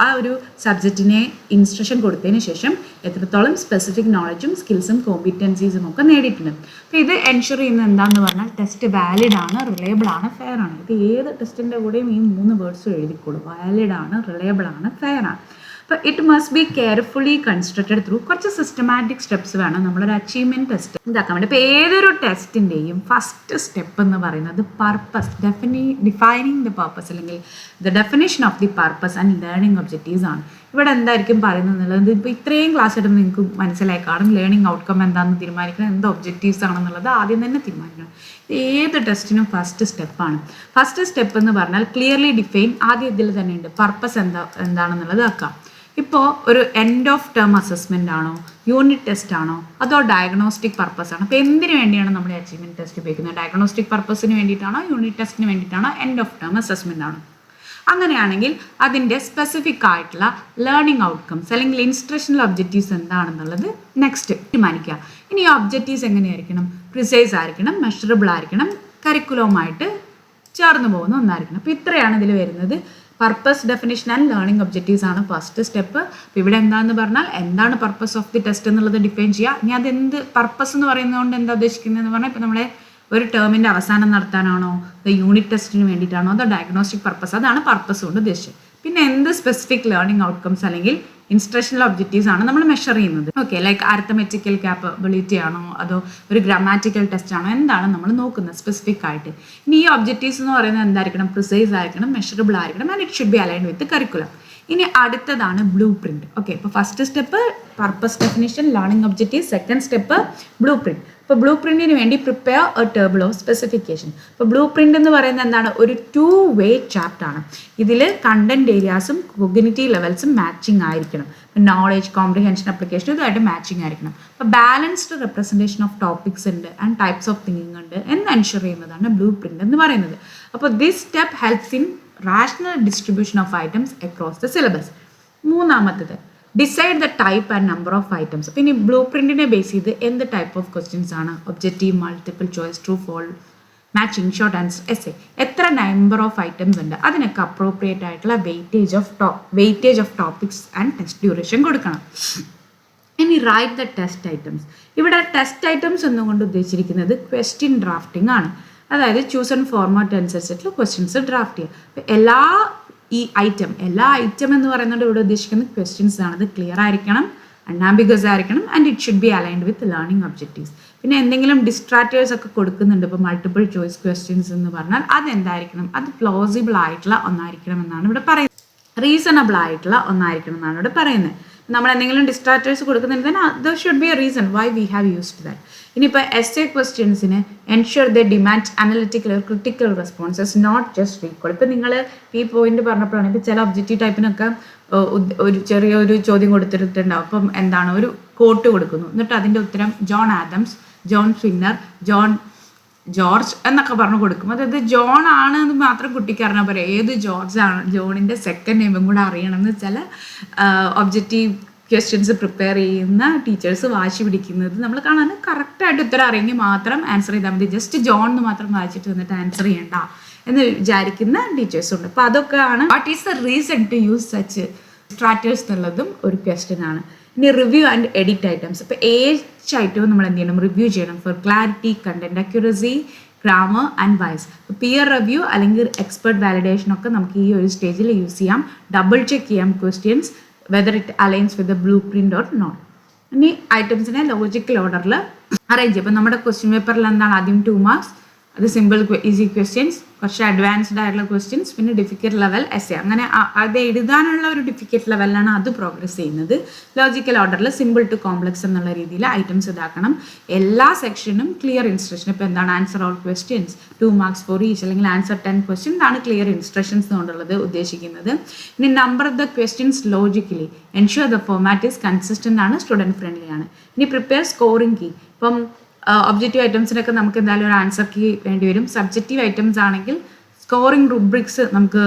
ആ ഒരു സബ്ജക്റ്റിനെ ഇൻസ്ട്രക്ഷൻ കൊടുത്തതിന് ശേഷം എത്രത്തോളം സ്പെസിഫിക് നോളജും സ്കിൽസും കോമ്പിറ്റൻസീസും ഒക്കെ നേടിയിട്ടുണ്ട്. അപ്പോൾ ഇത് എൻഷുർ ചെയ്യുന്നത് എന്താണെന്ന് പറഞ്ഞാൽ ടെസ്റ്റ് വാലിഡ് ആണ്, റിലയബിൾ ആണ്, ഫെയർ ആണ്. ഇത് ഏത് ടെസ്റ്റിൻ്റെ കൂടെയും ഈ 3 വേർഡ്സും എഴുതിക്കോളും. വാലിഡ് ആണ്, റിലയബിൾ ആണ്, ഫെയർ ആണ്. അപ്പോൾ it must be carefully constructed through കുറച്ച് സിസ്റ്റമാറ്റിക് സ്റ്റെപ്സ് വേണം നമ്മളൊരു അച്ചീവ്മെൻറ്റ് ടെസ്റ്റ് ഇതാക്കാൻ വേണ്ടി. ഇപ്പോൾ ഏതൊരു ടെസ്റ്റിൻ്റെയും ഫസ്റ്റ് സ്റ്റെപ്പ് എന്ന് പറയുന്നത് പർപ്പസ്, ഡിഫൈനിങ് ദ പർപ്പസ് അല്ലെങ്കിൽ the definition of the purpose and learning objectives ആണ്. ഇവിടെ എന്തായിരിക്കും പറയുന്നത് എന്നുള്ളത് ഇപ്പോൾ ഇത്രയും ക്ലാസ് എടുത്ത് നിങ്ങൾക്ക് മനസ്സിലായി കാണും. ലേണിംഗ് ഔട്ട്കം എന്താണെന്ന് തീരുമാനിക്കണം, എന്ത് ഒബ്ജക്റ്റീവ്സ് ആണെന്നുള്ളത് ആദ്യം തന്നെ തീരുമാനിക്കണം. ഏത് ടെസ്റ്റിനും ഫസ്റ്റ് സ്റ്റെപ്പാണ്. ഫസ്റ്റ് സ്റ്റെപ്പ് എന്ന് പറഞ്ഞാൽ ക്ലിയർലി ഡിഫൈൻ, ആദ്യം ഇതിൽ തന്നെ ഉണ്ട് പർപ്പസ് എന്താണെന്നുള്ളത് ആക്കാം. ഇപ്പോൾ ഒരു എൻഡ് ഓഫ് ടേം അസസ്മെൻ്റ് ആണോ, യൂണിറ്റ് ടെസ്റ്റ് ആണോ, അതോ ഡയഗ്നോസ്റ്റിക് പർപ്പസ് ആണോ? അപ്പോൾ എന്തിനു വേണ്ടിയാണ് നമ്മൾ അച്ചീവ്മെൻറ്റ് ടെസ്റ്റ് ഉപയോഗിക്കുന്നത്? ഡയഗ്നോസ്റ്റിക് പർപ്പസിന് വേണ്ടിയിട്ടാണോ, യൂണിറ്റ് ടെസ്റ്റിന് വേണ്ടിയിട്ടാണോ, എൻഡ് ഓഫ് ടേം അസസ്മെൻ്റ് ആണോ? അങ്ങനെയാണെങ്കിൽ അതിൻ്റെ സ്പെസിഫിക് ആയിട്ടുള്ള ലേണിംഗ് ഔട്ട്കംസ് അല്ലെങ്കിൽ ഇൻസ്ട്രക്ഷണൽ ഒബ്ജക്റ്റീവ്സ് എന്താണെന്നുള്ളത് നെക്സ്റ്റ് തീരുമാനിക്കുക. ഇനി ഈ ഒബ്ജക്റ്റീവ്സ് എങ്ങനെയായിരിക്കണം? പ്രിസൈസ് ആയിരിക്കണം, മെഷറബിൾ ആയിരിക്കണം, കരിക്കുലവുമായിട്ട് ചേർന്ന് പോകുന്ന ഒന്നായിരിക്കണം. അപ്പോൾ ഇത്രയാണ് ഇതിൽ വരുന്നത്. Purpose, definition and learning objectives ആണ് ഫസ്റ്റ് സ്റ്റെപ്പ്. അപ്പോൾ ഇവിടെ എന്താണെന്ന് പറഞ്ഞാൽ എന്താണ് പർപ്പസ് ഓഫ് ദി ടെസ്റ്റ് എന്നുള്ളത് ഡിഫൈൻ ചെയ്യുക. ഇനി അതെന്ത് പർപ്പസ് എന്ന് പറയുന്നതുകൊണ്ട് എന്താ ഉദ്ദേശിക്കുന്നതെന്ന് പറഞ്ഞാൽ ഇപ്പോൾ നമ്മളെ ഒരു ടേമിൻ്റെ അവസാനം നടത്താനാണോ, അത് യൂണിറ്റ് ടെസ്റ്റിന് വേണ്ടിയിട്ടാണോ, അതോ ഡയഗ്നോസ്റ്റിക് പർപ്പസ്, അതാണ് പർപ്പസ് കൊണ്ട് ഉദ്ദേശിച്ചത്. പിന്നെ എന്ത് സ്പെസിഫിക് ലേണിംഗ് ഔട്ട്കംസ് അല്ലെങ്കിൽ ഇൻസ്ട്രക്ഷണൽ ഒബ്ജക്റ്റീവ്സ് ആണ് നമ്മൾ മെഷർ ചെയ്യുന്നത്. ഓക്കെ, ലൈക്ക് അരിത്തമെറ്റിക്കൽ കാപ്പബിലിറ്റി ആണോ, അതോ ഒരു ഗ്രാമാറ്റിക്കൽ ടെസ്റ്റ് ആണോ, എന്താണ് നമ്മൾ നോക്കുന്നത് സ്പെസിഫിക് ആയിട്ട്. ഇനി ഈ ഒബ്ജക്റ്റീവ്സ് എന്ന് പറയുന്നത് എന്തായിരിക്കണം, പ്രിസൈസ് ആയിരിക്കണം, മെഷറബിൾ ആയിരിക്കണം, and it should be aligned with curriculum. ഇനി അടുത്തതാണ് ബ്ലൂ പ്രിന്റ്. ഓക്കെ, ഇപ്പോൾ first step purpose, definition, learning objective. Second step blue print. ഇപ്പോൾ ബ്ലൂ പ്രിന്റിന് വേണ്ടി prepare A table of specification. ഇപ്പോൾ ബ്ലൂ പ്രിന്റ് എന്ന് പറയുന്നത് എന്താണ്, ഒരു 2-way ചാപ്റ്റ് ആണ്. ഇതിൽ കണ്ടന്റ് ഏരിയാസും കൊഗ്നിറ്റീവ് ലെവൽസും മാച്ചിങ് ആയിരിക്കണം. നോളേജ്, കോംപ്രിഹെൻഷൻ, അപ്ലിക്കേഷൻ ഇതുമായിട്ട് മാച്ചിങ് ആയിരിക്കണം. അപ്പോൾ ബാലൻസ്ഡ് റെപ്രസെൻറ്റേഷൻ ഓഫ് ടോപ്പിക്സ് ഉണ്ട് ആൻഡ് ടൈപ്സ് ഓഫ് തിങ്കിങ് ഉണ്ട് എന്ന് എൻഷുർ ചെയ്യുന്നതാണ് ബ്ലൂ പ്രിന്റ് എന്ന് പറയുന്നത്. അപ്പോൾ this step helps in rational distribution of items across the syllabus. മൂന്നാമത്തത് decide the type and number of items. പിന്നെ ബ്ലൂ പ്രിന്റിനെ ബേസ് ചെയ്ത് എന്ത് ടൈപ്പ് ഓഫ് ക്വസ്റ്റ്യൻസ് ആണ്, objective, multiple choice, true false, matching, short answer, essay, എത്ര number of items ഉണ്ട്, അതിനൊക്കെ അപ്രോപ്രിയേറ്റ് ആയിട്ടുള്ള weightage of topics and test duration കൊടുക്കണം. ഇനി റൈറ്റ് ദ ടെസ്റ്റ് ഐറ്റംസ്. ഇവിടെ ടെസ്റ്റ് ഐറ്റംസ് എന്നുകൊണ്ട് ഉദ്ദേശിച്ചിരിക്കുന്നത് ക്വസ്റ്റ്യൻ ഡ്രാഫ്റ്റിംഗ് ആണ്. അതായത് ചൂസ് ആൻഡ് ഫോർമാറ്റ് അനുസരിച്ചിട്ടുള്ള ക്വസ്റ്റ്യൻസ് ഡ്രാഫ്റ്റ് ചെയ്യുക. അപ്പോൾ എല്ലാ ഐറ്റം എന്ന് പറയുന്നത് ഇവിടെ ഉദ്ദേശിക്കുന്നത് ക്വസ്റ്റ്യൻസ് ആണ്. അത് ക്ലിയർ ആയിരിക്കണം, അൺആംബിഗസ് ആയിരിക്കണം, and it should be aligned with learning objectives. പിന്നെ എന്തെങ്കിലും ഡിസ്ട്രാക്റ്റേഴ്സ് ഒക്കെ കൊടുക്കുന്നുണ്ട്, ഇപ്പോൾ മൾട്ടിപ്പിൾ ചോയ്സ് ക്വസ്റ്റ്യൻസ് എന്ന് പറഞ്ഞാൽ അതെന്തായിരിക്കണം, അത് പ്ലോസിബിൾ ആയിട്ടുള്ള ഒന്നായിരിക്കണം എന്നാണ് ഇവിടെ പറയുന്നത്. റീസണബിൾ ആയിട്ടുള്ള ഒന്നായിരിക്കണം എന്നാണ് ഇവിടെ പറയുന്നത്. നമ്മൾ എന്തെങ്കിലും ഡിസ്ട്രാക്റ്റേഴ്സ് കൊടുക്കുന്നുണ്ടെങ്കിൽ there should be a reason why we have used that. ഇനിയിപ്പോൾ എസ്സേ ക്വസ്റ്റ്യൻസിന് ensure the demand analytical or critical responses, not just recall. ഇപ്പോൾ നിങ്ങൾ ഈ പോയിന്റ് പറഞ്ഞപ്പോഴാണ്, ഇപ്പോൾ ചില ഒബ്ജക്റ്റീവ് ടൈപ്പിനൊക്കെ ഒരു ചെറിയൊരു ചോദ്യം കൊടുത്തിട്ടുണ്ടാവും. അപ്പം എന്താണ്, ഒരു കോട്ട് കൊടുക്കുന്നു, എന്നിട്ട് അതിൻ്റെ ഉത്തരം ജോൺ ആദംസ്, ജോൺ സ്വിന്നർ, ജോർജ് എന്നൊക്കെ പറഞ്ഞു കൊടുക്കും. അതായത് ജോൺ ആണ് എന്ന് മാത്രം കുട്ടിക്ക് അറിഞ്ഞാൽ പോരാ, ഏത് ജോർജ് ആണ്, ജോണിൻ്റെ സെക്കൻഡ് നെയിമും കൂടെ അറിയണം എന്ന് ചില ഒബ്ജക്റ്റീവ് ക്വസ്റ്റ്യൻസ് പ്രിപ്പയർ ചെയ്യുന്ന ടീച്ചേഴ്സ് വാശി പിടിക്കുന്നത് നമ്മൾ കാണാൻ. കറക്റ്റായിട്ട് ഉത്തരം അറിയെങ്കിൽ മാത്രം ആൻസർ ചെയ്താൽ മതി, ജസ്റ്റ് ജോൺ എന്ന് മാത്രം വായിച്ചിട്ട് വന്നിട്ട് ആൻസർ ചെയ്യണ്ട എന്ന് വിചാരിക്കുന്ന ടീച്ചേഴ്സുണ്ട്. അപ്പോൾ അതൊക്കെയാണ് what is the reason to use such distractors എന്നുള്ളതും ഒരു ക്വസ്റ്റ്യൻ ആണ്. ഇനി റിവ്യൂ ആൻഡ് എഡിറ്റ് ഐറ്റംസ്. ഇപ്പോൾ ഏജ് ഐറ്റവും നമ്മൾ എന്ത് ചെയ്യണം, റിവ്യൂ ചെയ്യണം for clarity, content accuracy, grammar and bias. Peer review അല്ലെങ്കിൽ എക്സ്പെർട്ട് വാലിഡേഷൻ ഒക്കെ നമുക്ക് ഈ ഒരു സ്റ്റേജിൽ യൂസ് ചെയ്യാം. ഡബിൾ ചെക്ക് ചെയ്യാം questions whether it aligns with the blueprint or not. ഇനി ഐറ്റംസിനെ ലോജിക്കൽ ഓർഡറിൽ അറേഞ്ച് ചെയ്യും. അപ്പോൾ നമ്മുടെ ക്വസ്റ്റ്യൻ പേപ്പറിൽ എന്താണ്, ആദ്യം 2 മാർക്സ്, അത് സിമ്പിൾ ഈസി ക്വസ്റ്റ്യൻസ്, കുറച്ച് അഡ്വാൻസ്ഡ് ആയിട്ടുള്ള ക്വസ്റ്റ്യൻസ്, പിന്നെ ഡിഫിക്കൽട്ട് ലെവൽ എസ്സേ. അങ്ങനെ അത് എഴുതാനുള്ള ഒരു ഡിഫിക്കൽട്ട് ലെവലിലാണ് അത് പ്രോഗ്രസ് ചെയ്യുന്നത്. ലോജിക്കൽ ഓർഡറിൽ സിമ്പിൾ ടു കോംപ്ലക്സ് എന്നുള്ള രീതിയിൽ ഐറ്റംസ് ഇതാക്കണം. എല്ലാ സെക്ഷനും ക്ലിയർ ഇൻസ്ട്രക്ഷൻ. ഇപ്പോൾ എന്താണ് answer all questions, 2 marks for each, അല്ലെങ്കിൽ ആൻസർ 10 ക്വസ്റ്റ്യൻ, ഇതാണ് ക്ലിയർ ഇൻസ്ട്രക്ഷൻസ് കൊണ്ടുള്ളത് ഉദ്ദേശിക്കുന്നത്. ഇനി number the questions logically, ensure the format is consistent ആണ്, സ്റ്റുഡൻറ്റ് ഫ്രണ്ട്ലി ആണ്. ഇനി പ്രിപ്പയർ സ്കോറിംഗ് കീ. ഇപ്പം ഒബ്ജക്റ്റീവ് ഐറ്റംസിനൊക്കെ നമുക്ക് എന്തായാലും ഒരു ആൻസർ കീ വേണ്ടി വരും. സബ്ജക്റ്റീവ് ഐറ്റംസ് ആണെങ്കിൽ സ്കോറിംഗ് റുബ്രിക്സ് നമുക്ക്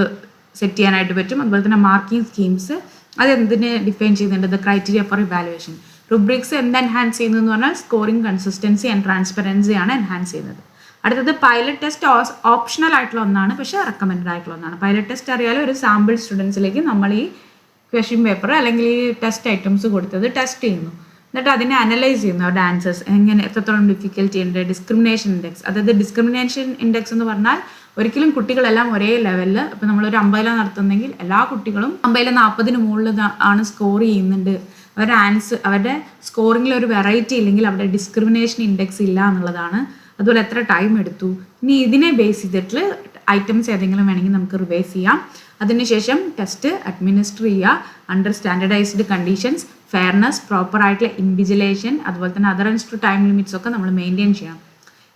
സെറ്റ് ചെയ്യാനായിട്ട് പറ്റും. അതുപോലെ തന്നെ മാർക്കിംഗ് സ്കീംസ്, അത് എന്തിനെ ഡിഫൈൻ ചെയ്യുന്നുണ്ട്, the criteria four evaluation. Rubrics എന്ത് എൻഹാൻസ് ചെയ്യുന്നതെന്ന് പറഞ്ഞാൽ സ്കോറിംഗ് കൺസിസ്റ്റൻസി ആൻഡ് ട്രാൻസ്പെറൻസി ആണ് എൻഹാൻസ് ചെയ്യുന്നത്. അടുത്തത് പൈലറ്റ് ടെസ്റ്റ് ഓപ്ഷണൽ ആയിട്ടുള്ള ഒന്നാണ്, പക്ഷേ റെക്കമെൻഡ് ആയിട്ടുള്ള ഒന്നാണ്. പൈലറ്റ് ടെസ്റ്റ് അറിയാലോ, ഒരു സാമ്പിൾ സ്റ്റുഡൻസിലേക്ക് നമ്മൾ ഈ ക്വസ്റ്റ്യൻ പേപ്പർ അല്ലെങ്കിൽ ഈ ടെസ്റ്റ് ഐറ്റംസ് കൊടുത്തത് ടെസ്റ്റ് ചെയ്യുന്നു, എന്നിട്ട് അതിനെ അനലൈസ് ചെയ്യുന്നു, അവരുടെ ആൻസേഴ്സ് എങ്ങനെ, എത്രത്തോളം ഡിഫിക്കൽറ്റി ഉണ്ട്. ഡിസ്ക്രിമിനേഷൻ ഇൻഡെക്സ്, അതായത് ഡിസ്ക്രിമിനേഷൻ ഇൻഡെക്സ് എന്ന് പറഞ്ഞാൽ ഒരിക്കലും കുട്ടികളെല്ലാം ഒരേ ലെവലിൽ, ഇപ്പോൾ നമ്മളൊരു 50 നടത്തുന്നെങ്കിൽ എല്ലാ കുട്ടികളും 40 മുകളിൽ ആണ് സ്കോർ ചെയ്യുന്നുണ്ട്. അവരുടെ അവരുടെ സ്കോറിങ്ങിൽ ഒരു വെറൈറ്റി ഇല്ലെങ്കിൽ അവിടെ ഡിസ്ക്രിമിനേഷൻ ഇൻഡെക്സ് ഇല്ല എന്നുള്ളതാണ്. അതുപോലെ എത്ര ടൈം എടുത്തു. ഇനി ഇതിനെ ബേസ് ചെയ്തിട്ട് ഐറ്റംസ് ഏതെങ്കിലും വേണമെങ്കിൽ നമുക്ക് റിവൈസ് ചെയ്യാം. അതിനുശേഷം ടെസ്റ്റ് അഡ്മിനിസ്റ്റർ ചെയ്യുക under standardised conditions, fairness, proper ആയിട്ടുള്ള ഇൻവിജിലേഷൻ, അതുപോലെ തന്നെ അതറൻസ് ടു ടൈം ലിമിറ്റ്സ് ഒക്കെ നമ്മൾ മെയിൻറ്റെയിൻ ചെയ്യണം.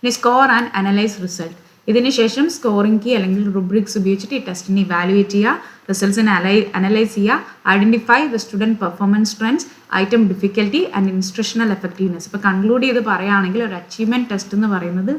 ഇനി സ്കോർ ആൻഡ് അനലൈസ് റിസൾട്ട്. ഇതിന് ശേഷം സ്കോറിംഗ് കീ അല്ലെങ്കിൽ റുബ്രിക്സ് ഉപയോഗിച്ചിട്ട് ഈ ടെസ്റ്റിനെ ഇവാലുവേറ്റ് ചെയ്യുക, റിസൾട്ട്സിനെ അനലൈസ് ചെയ്യുക, identify the student performance trends, item difficulty and instructional effectiveness. ഇപ്പോൾ കൺക്ലൂഡ് ചെയ്ത് പറയുകയാണെങ്കിൽ ഒരു അച്ചീവ്മെൻറ്റ് ടെസ്റ്റ് എന്ന് പറയുന്നത്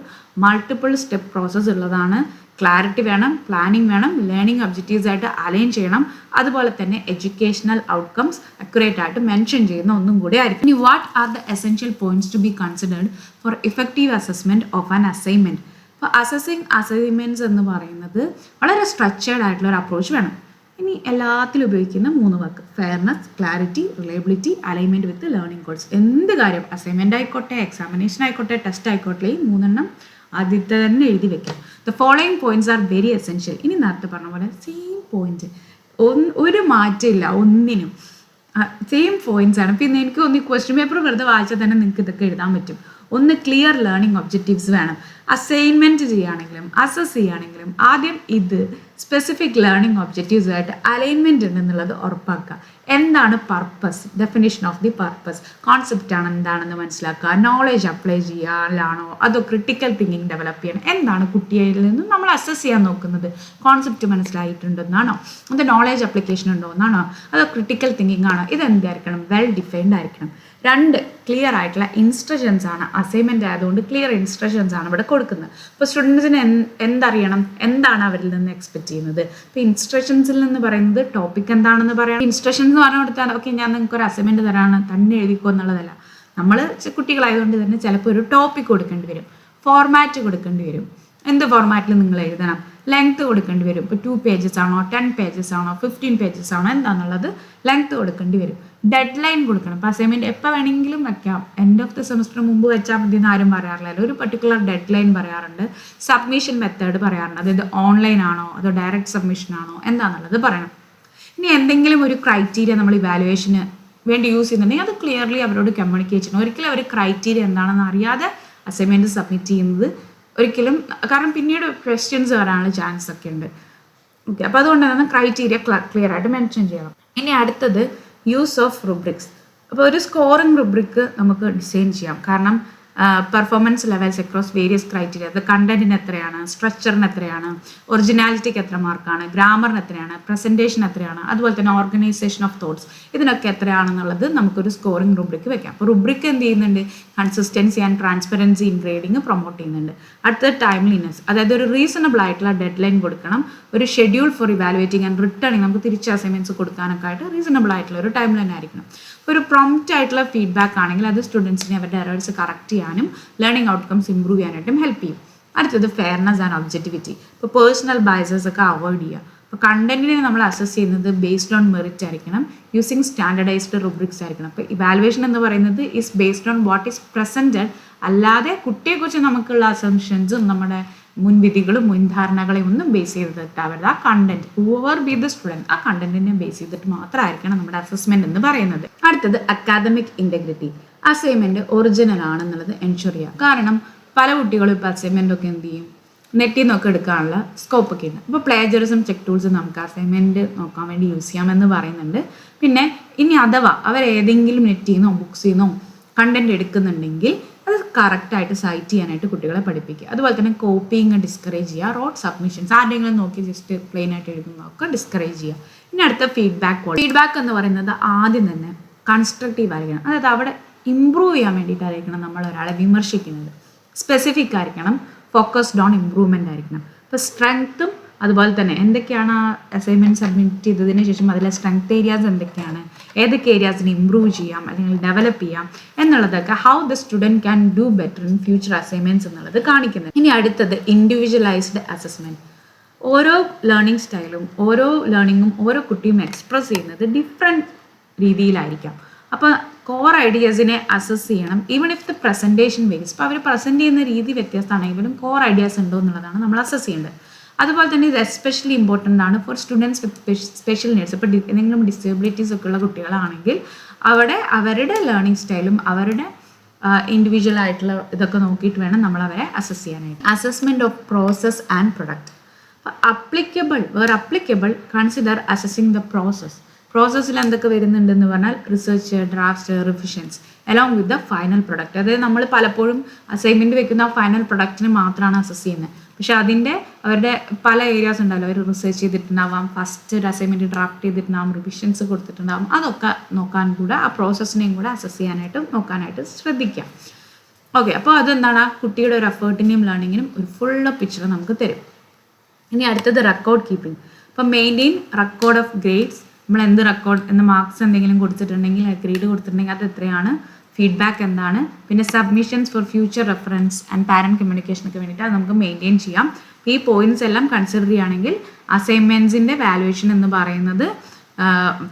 മൾട്ടിപ്പിൾ സ്റ്റെപ്പ് പ്രോസസ്സ് ഉള്ളതാണ്. ക്ലാരിറ്റി വേണം, പ്ലാനിങ് വേണം, ലേണിംഗ് ഒബ്ജക്റ്റീവ്സ് ആയിട്ട് അലൈൻ ചെയ്യണം, അതുപോലെ തന്നെ എഡ്യൂക്കേഷണൽ ഔട്ട്കംസ് അക്യുറേറ്റ് ആയിട്ട് മെൻഷൻ ചെയ്യുന്ന ഒന്നും കൂടി ആയിരിക്കും. ഇനി what are the essential points to be considered for effective assessment of an assignment. അപ്പോൾ അസസിങ് അസൈൻമെൻറ്റ്സ് എന്ന് പറയുന്നത് വളരെ സ്ട്രക്ചേർഡ് ആയിട്ടുള്ള ഒരു അപ്രോച്ച് വേണം. ഇനി എല്ലാത്തിലും ഉപയോഗിക്കുന്ന 3 വാക്ക്: ഫെയർനെസ്, ക്ലാരിറ്റി, റിലയബിലിറ്റി, അലൈൻമെൻറ്റ് വിത്ത് ലേണിംഗ് ഗോൾസ്. എന്ത് കാര്യം, അസൈൻമെൻ്റ് ആയിക്കോട്ടെ, എക്സാമിനേഷൻ ആയിക്കോട്ടെ, ടെസ്റ്റ് ആയിക്കോട്ടെ, ഈ 3 ആദ്യത്തെ തന്നെ എഴുതി വെക്കാം. The following points are very essential. ഇനി നേരത്തെ പറഞ്ഞ പോലെ സെയിം പോയിന്റ്, ഒരു മാറ്റമില്ല ഒന്നിനും, സെയിം പോയിന്റ്സ് ആണ്. പിന്നെ എനിക്ക് ഒന്ന് ക്വസ്റ്റ്യൻ പേപ്പർ വെറുതെ വായിച്ചാൽ തന്നെ നിങ്ങൾക്ക് ഇതൊക്കെ എഴുതാൻ പറ്റും. ഒന്ന് ക്ലിയർ ലേണിംഗ് ഒബ്ജക്റ്റീവ്സ് വേണം. അസൈൻമെൻറ്റ് ചെയ്യുകയാണെങ്കിലും അസസ് ചെയ്യുകയാണെങ്കിലും ആദ്യം ഇത് സ്പെസിഫിക് ലേണിംഗ് ഒബ്ജക്റ്റീവ്സുമായിട്ട് അലൈൻമെൻറ്റ് ഉണ്ടെന്നുള്ളത് ഉറപ്പാക്കുക. എന്താണ് purpose, definition of the purpose, കോൺസെപ്റ്റാണ് എന്താണെന്ന് മനസ്സിലാക്കുക. നോളേജ് അപ്ലൈ ചെയ്യാനാണോ അതോ ക്രിട്ടിക്കൽ തിങ്കിങ് ഡെവലപ്പ് ചെയ്യണം, എന്താണ് കുട്ടിയിൽ നിന്നും നമ്മൾ അസസ് ചെയ്യാൻ നോക്കുന്നത്. കോൺസെപ്റ്റ് മനസ്സിലായിട്ടുണ്ടെന്നാണോ, അത് നോളേജ് അപ്ലിക്കേഷൻ ഉണ്ടോ എന്നാണോ, അതോ ക്രിട്ടിക്കൽ തിങ്കിങ് ആണോ, ഇതെന്തായിരിക്കണം, വെൽ ഡിഫൈൻഡ് ആയിരിക്കണം. 2 ക്ലിയർ ആയിട്ടുള്ള ഇൻസ്ട്രക്ഷൻസ് ആണ്. അസൈൻമെൻറ്റ് ആയതുകൊണ്ട് ക്ലിയർ ഇൻസ്ട്രക്ഷൻസ് ആണ് ഇവിടെ കൊടുക്കുന്നത്. അപ്പോൾ സ്റ്റുഡൻസിന് എന്തറിയണം, എന്താണ് അവരിൽ നിന്ന് എക്സ്പെക്ട് ചെയ്യുന്നത്. ഇപ്പോൾ ഇൻസ്ട്രക്ഷൻസിൽ നിന്ന് പറയുന്നത് ടോപ്പിക് എന്താണെന്ന് പറയാം. ഇൻസ്ട്രക്ഷൻസ് എന്ന് പറഞ്ഞു കൊടുത്താൽ ഓക്കെ ഞാൻ നിങ്ങൾക്ക് ഒരു അസൈൻമെൻറ്റ് തരാണ് തന്നെ എഴുതിക്കോ എന്നുള്ളതല്ല. നമ്മൾ കുട്ടികളായതുകൊണ്ട് തന്നെ ചിലപ്പോൾ ഒരു ടോപ്പിക് കൊടുക്കേണ്ടി വരും, ഫോർമാറ്റ് കൊടുക്കേണ്ടി വരും. എന്ത് ഫോർമാറ്റിൽ നിങ്ങൾ എഴുതണം, ലെങ്ത് കൊടുക്കേണ്ടി വരും. ഇപ്പോൾ 2 പേജസ് ആണോ, 10 പേജസ് ആണോ, 15 പേജസ് ആണോ, എന്താണെന്നുള്ളത് ലെങ്ത് കൊടുക്കേണ്ടി വരും. ഡെഡ് ലൈൻ കൊടുക്കണം. ഇപ്പോൾ അസൈൻമെൻറ്റ് എപ്പോൾ വേണമെങ്കിലും വെക്കാം, എൻഡ് ഓഫ് ദി സെമസ്റ്റർ മുമ്പ് വെച്ചാൽ മതി എന്ന് ആരും പറയാറില്ല. ഒരു പർട്ടിക്കുലർ ഡെഡ് ലൈൻ പറയാറുണ്ട്. സബ്മിഷൻ മെത്തേഡ് പറയാറുണ്ട്, അതായത് ഓൺലൈൻ ആണോ അതോ ഡയറക്റ്റ് സബ്മിഷൻ ആണോ എന്താണെന്നുള്ളത് പറയണം. ഇനി എന്തെങ്കിലും ഒരു ക്രൈറ്റീരിയ നമ്മൾ ഇവാലുവേഷന് വേണ്ടി യൂസ് ചെയ്യുന്നുണ്ടെങ്കിൽ അത് ക്ലിയർലി അവരോട് കമ്മ്യൂണിക്കേറ്റ് ചെയ്യണം. ഒരിക്കലും അവർ ക്രൈറ്റീരിയ എന്താണെന്ന് അറിയാതെ അസൈൻമെൻറ്റ് സബ്മിറ്റ് ചെയ്യുന്നത് ഒരിക്കലും, കാരണം പിന്നീട് ക്വസ്റ്റ്യൻസ് വരാനുള്ള ചാൻസ് ഒക്കെ ഉണ്ട്. ഓക്കെ, അപ്പോൾ അതുകൊണ്ട് തന്നെ ക്രൈറ്റീരിയ ക്ലിയർ ആയിട്ട് മെൻഷൻ ചെയ്യണം. ഇനി അടുത്തത് യൂസ് ഓഫ് റുബ്രിക്സ്. അപ്പോൾ ഒരു സ്കോറിംഗ് റുബ്രിക്ക് നമുക്ക് ഡിസൈൻ ചെയ്യാം. കാരണം performance levels across various criteria, അത് കണ്ടന്റിന് എത്രയാണ്, സ്ട്രക്ചറിന് എത്രയാണ്, ഒറിജിനാലിറ്റിക്ക് എത്ര മാർക്കാണ്, ഗ്രാമറിന് എത്രയാണ്, പ്രസൻറ്റേഷൻ എത്രയാണ്, അതുപോലെ തന്നെ ഓർഗനൈസേഷൻ ഓഫ് തോട്ട്സ്, ഇതിനൊക്കെ എത്രയാണെന്നുള്ളത് നമുക്കൊരു സ്കോറിംഗ് റുബ്രിക്ക് വെക്കാം. അപ്പോൾ റുബ്രിക്ക് എന്ത് ചെയ്യുന്നുണ്ട്, consistency and transparency in grading promote ചെയ്യുന്നുണ്ട്. അടുത്തത് ടൈംലിനെസ്, അതായത് ഒരു റീസണബിൾ ആയിട്ടുള്ള ഡെഡ് ലൈൻ കൊടുക്കണം. ഒരു schedule four evaluating and returning, നമുക്ക് തിരിച്ച് അസൈൻമെൻറ്റ്സ് കൊടുക്കാനൊക്കെ ആയിട്ട് റീസണബിൾ ആയിട്ടുള്ള ഒരു ടൈം ലൈൻ ആയിരിക്കണം. ഒരു പ്രോംപ്റ്റ് ആയിട്ടുള്ള ഫീഡ്ബാക്ക് ആണെങ്കിൽ അത് സ്റ്റുഡൻസിനെ അവരുടെ എറേഴ്സ് കറക്റ്റ് ചെയ്യാനും ലേണിംഗ് ഔട്ട്കംസ് ഇമ്പ്രൂവ് ചെയ്യാനായിട്ടും ഹെൽപ്പ് ചെയ്യും. അടുത്തത് ഫെയർനെസ് ആൻഡ് ഒബ്ജക്റ്റിവിറ്റി. ഇപ്പോൾ പേഴ്സണൽ ബയസസ് ഒക്കെ അവോയ്ഡ് ചെയ്യുക. അപ്പോൾ കണ്ടന്റിനെ നമ്മൾ അസസ് ചെയ്യുന്നത് ബേസ്ഡ് ഓൺ മെറിറ്റ് ആയിരിക്കണം, യൂസിങ് സ്റ്റാൻഡർഡൈസ്ഡ് റുബ്രിക്സ് ആയിരിക്കണം. അപ്പോൾ ഇവാലുവേഷൻ എന്ന് പറയുന്നത് is based on what is presented, അല്ലാതെ കുട്ടിയെക്കുറിച്ച് നമുക്കുള്ള അസംഷൻസും നമ്മുടെ മുൻവിധികളും മുൻധാരണകളെയും ഒന്നും ബേസ് ചെയ്തിട്ട് അവരുടെ ആ content, Hoover B the student, ആ കണ്ടന്റിനെ ബേസ് ചെയ്തിട്ട് മാത്രമായിരിക്കണം നമ്മുടെ അസസ്മെന്റ് എന്ന് പറയുന്നത്. അടുത്തത് അക്കാദമിക് ഇന്റഗ്രിറ്റി. അസൈൻമെന്റ് ഒറിജിനൽ ആണെന്നുള്ളത് എൻഷുർ ചെയ്യുക. കാരണം പല കുട്ടികളും ഇപ്പോൾ അസൈൻമെന്റ് ഒക്കെ എന്ത് ചെയ്യും, നെറ്റിൽ നിന്നൊക്കെ എടുക്കാനുള്ള സ്കോപ്പ് ഒക്കെ ഉണ്ട്. അപ്പോൾ പ്ലേജറിസം ചെക്ക് ടൂൾസ് നമുക്ക് അസൈൻമെന്റ് നോക്കാൻ വേണ്ടി യൂസ് ചെയ്യാമെന്ന് പറയുന്നുണ്ട്. പിന്നെ ഇനി അഥവാ അവർ ഏതെങ്കിലും നെറ്റിൽ നിന്നോ ബുക്സിൽ നിന്നോ കണ്ടന്റ് എടുക്കുന്നുണ്ടെങ്കിൽ അത് കറക്റ്റായിട്ട് സൈറ്റ് ചെയ്യാനായിട്ട് കുട്ടികളെ പഠിപ്പിക്കുക. അതുപോലെ തന്നെ കോപ്പിങ് ഡിസ്കറേജ് ചെയ്യുക. റോഡ് സബ്മിഷൻസ് ആരെങ്കിലും നോക്കി ജസ്റ്റ് പ്ലെയിൻ ആയിട്ട് എഴുതുന്നതൊക്കെ ഡിസ്കറേജ് ചെയ്യുക. ഇനി അടുത്ത ഫീഡ്ബാക്ക് എന്ന് പറയുന്നത് ആദ്യം തന്നെ കൺസ്ട്രക്റ്റീവ് ആയിരിക്കണം. അതായത് അവിടെ ഇമ്പ്രൂവ് ചെയ്യാൻ വേണ്ടിയിട്ടായിരിക്കണം നമ്മൾ ഒരാളെ വിമർശിക്കുന്നത്. സ്പെസിഫിക് ആയിരിക്കണം, ഫോക്കസ്ഡ് ഓൺ ഇമ്പ്രൂവ്മെൻ്റ് ആയിരിക്കണം. ഇപ്പോൾ സ്ട്രെങ്ത്തും അതുപോലെ തന്നെ എന്തൊക്കെയാണ് ആ അസൈൻമെൻറ്റ് സബ്മിറ്റ് ചെയ്തതിന് ശേഷം അതിലെ സ്ട്രെങ്ത് ഏരിയാസ് എന്തൊക്കെയാണ്, ഏതൊക്കെ ഏരിയാസിന് ഇമ്പ്രൂവ് ചെയ്യാം അല്ലെങ്കിൽ ഡെവലപ്പ് ചെയ്യാം എന്നുള്ളതൊക്കെ how the student can do better in future assignments എന്നുള്ളത് കാണിക്കുന്നത്. ഇനി അടുത്തത് ഇൻഡിവിജ്വലൈസ്ഡ് അസസ്മെൻറ്റ്. ഓരോ ലേണിംഗ് സ്റ്റൈലും ഓരോ ലേണിങ്ങും ഓരോ കുട്ടിയും എക്സ്പ്രസ് ചെയ്യുന്നത് ഡിഫറെൻറ്റ് രീതിയിലായിരിക്കാം. അപ്പോൾ കോർ ഐഡിയാസിനെ അസസ് ചെയ്യണം. Even if the presentation varies. ഇപ്പോൾ അവർ പ്രസൻറ്റ് ചെയ്യുന്ന രീതി വ്യത്യസ്തമാണെങ്കിലും കോർ ഐഡിയാസ് ഉണ്ടോ എന്നുള്ളതാണ് നമ്മൾ അസസ് ചെയ്യേണ്ടത്. അതുപോലെ തന്നെ ഇത് എസ്പെഷ്യലി ഇമ്പോർട്ടൻ്റ് ആണ് for students with special needs. ഇപ്പോൾ എന്തെങ്കിലും ഡിസേബിലിറ്റീസ് ഒക്കെ ഉള്ള കുട്ടികളാണെങ്കിൽ അവിടെ അവരുടെ ലേണിംഗ് സ്റ്റൈലും അവരുടെ ഇൻഡിവിജ്വൽ ആയിട്ടുള്ള ഇതൊക്കെ നോക്കിയിട്ട് വേണം നമ്മൾ അവരെ അസസ് ചെയ്യാനായിട്ട്. Assessment of process and product. Applicable consider assessing the process. പ്രോസസ്സിൽ എന്തൊക്കെ വരുന്നുണ്ടെന്ന് പറഞ്ഞാൽ research, draft, revisions along with the final product. അതായത് നമ്മൾ പലപ്പോഴും അസൈൻമെൻറ്റ് വെക്കുന്ന ആ ഫൈനൽ പ്രൊഡക്റ്റിന് മാത്രമാണ് അസസ് ചെയ്യുന്നത്. പക്ഷെ അതിൻ്റെ അവരുടെ പല ഏരിയാസ് ഉണ്ടാവില്ല. അവർ റിസർച്ച് ചെയ്തിട്ടുണ്ടാവാം, ഫസ്റ്റ് ഒരു അസൈൻമെൻറ്റ് ഡ്രാഫ്റ്റ് ചെയ്തിട്ടുണ്ടാവും, റിവിഷൻസ് കൊടുത്തിട്ടുണ്ടാവും. അതൊക്കെ നോക്കാൻ കൂടെ ആ പ്രോസസ്സിനെയും കൂടെ അസസ് ചെയ്യാനായിട്ട് നോക്കാനായിട്ട് ശ്രദ്ധിക്കാം. ഓക്കെ, അപ്പോൾ അതെന്താണ്, ആ കുട്ടിയുടെ ഒരു എഫേർട്ടിൻ്റെയും ലേണിങ്ങിനും ഒരു ഫുൾ പിക്ചർ നമുക്ക് തരും. ഇനി അടുത്തത് റെക്കോർഡ് കീപ്പിംഗ്. അപ്പോൾ മെയിൻറ്റെയിൻ റെക്കോർഡ് ഓഫ് ഗ്രേഡ്സ്. നമ്മൾ എന്ത് റെക്കോർഡ് എന്ന മാർക്സ് എന്തെങ്കിലും കൊടുത്തിട്ടുണ്ടെങ്കിൽ ഗ്രേഡ് കൊടുത്തിട്ടുണ്ടെങ്കിൽ അത് എത്രയാണ്, ഫീഡ്ബാക്ക് എന്താണ്, പിന്നെ submissions for future reference and parent കമ്മ്യൂണിക്കേഷനൊക്കെ വേണ്ടിയിട്ട് അത് നമുക്ക് മെയിൻറ്റെയിൻ ചെയ്യാം. ഈ പോയിന്റ്സ് എല്ലാം കൺസിഡർ ചെയ്യുകയാണെങ്കിൽ അസൈൻമെൻറ്റ്സിൻ്റെ വാലുവേഷൻ എന്ന് പറയുന്നത്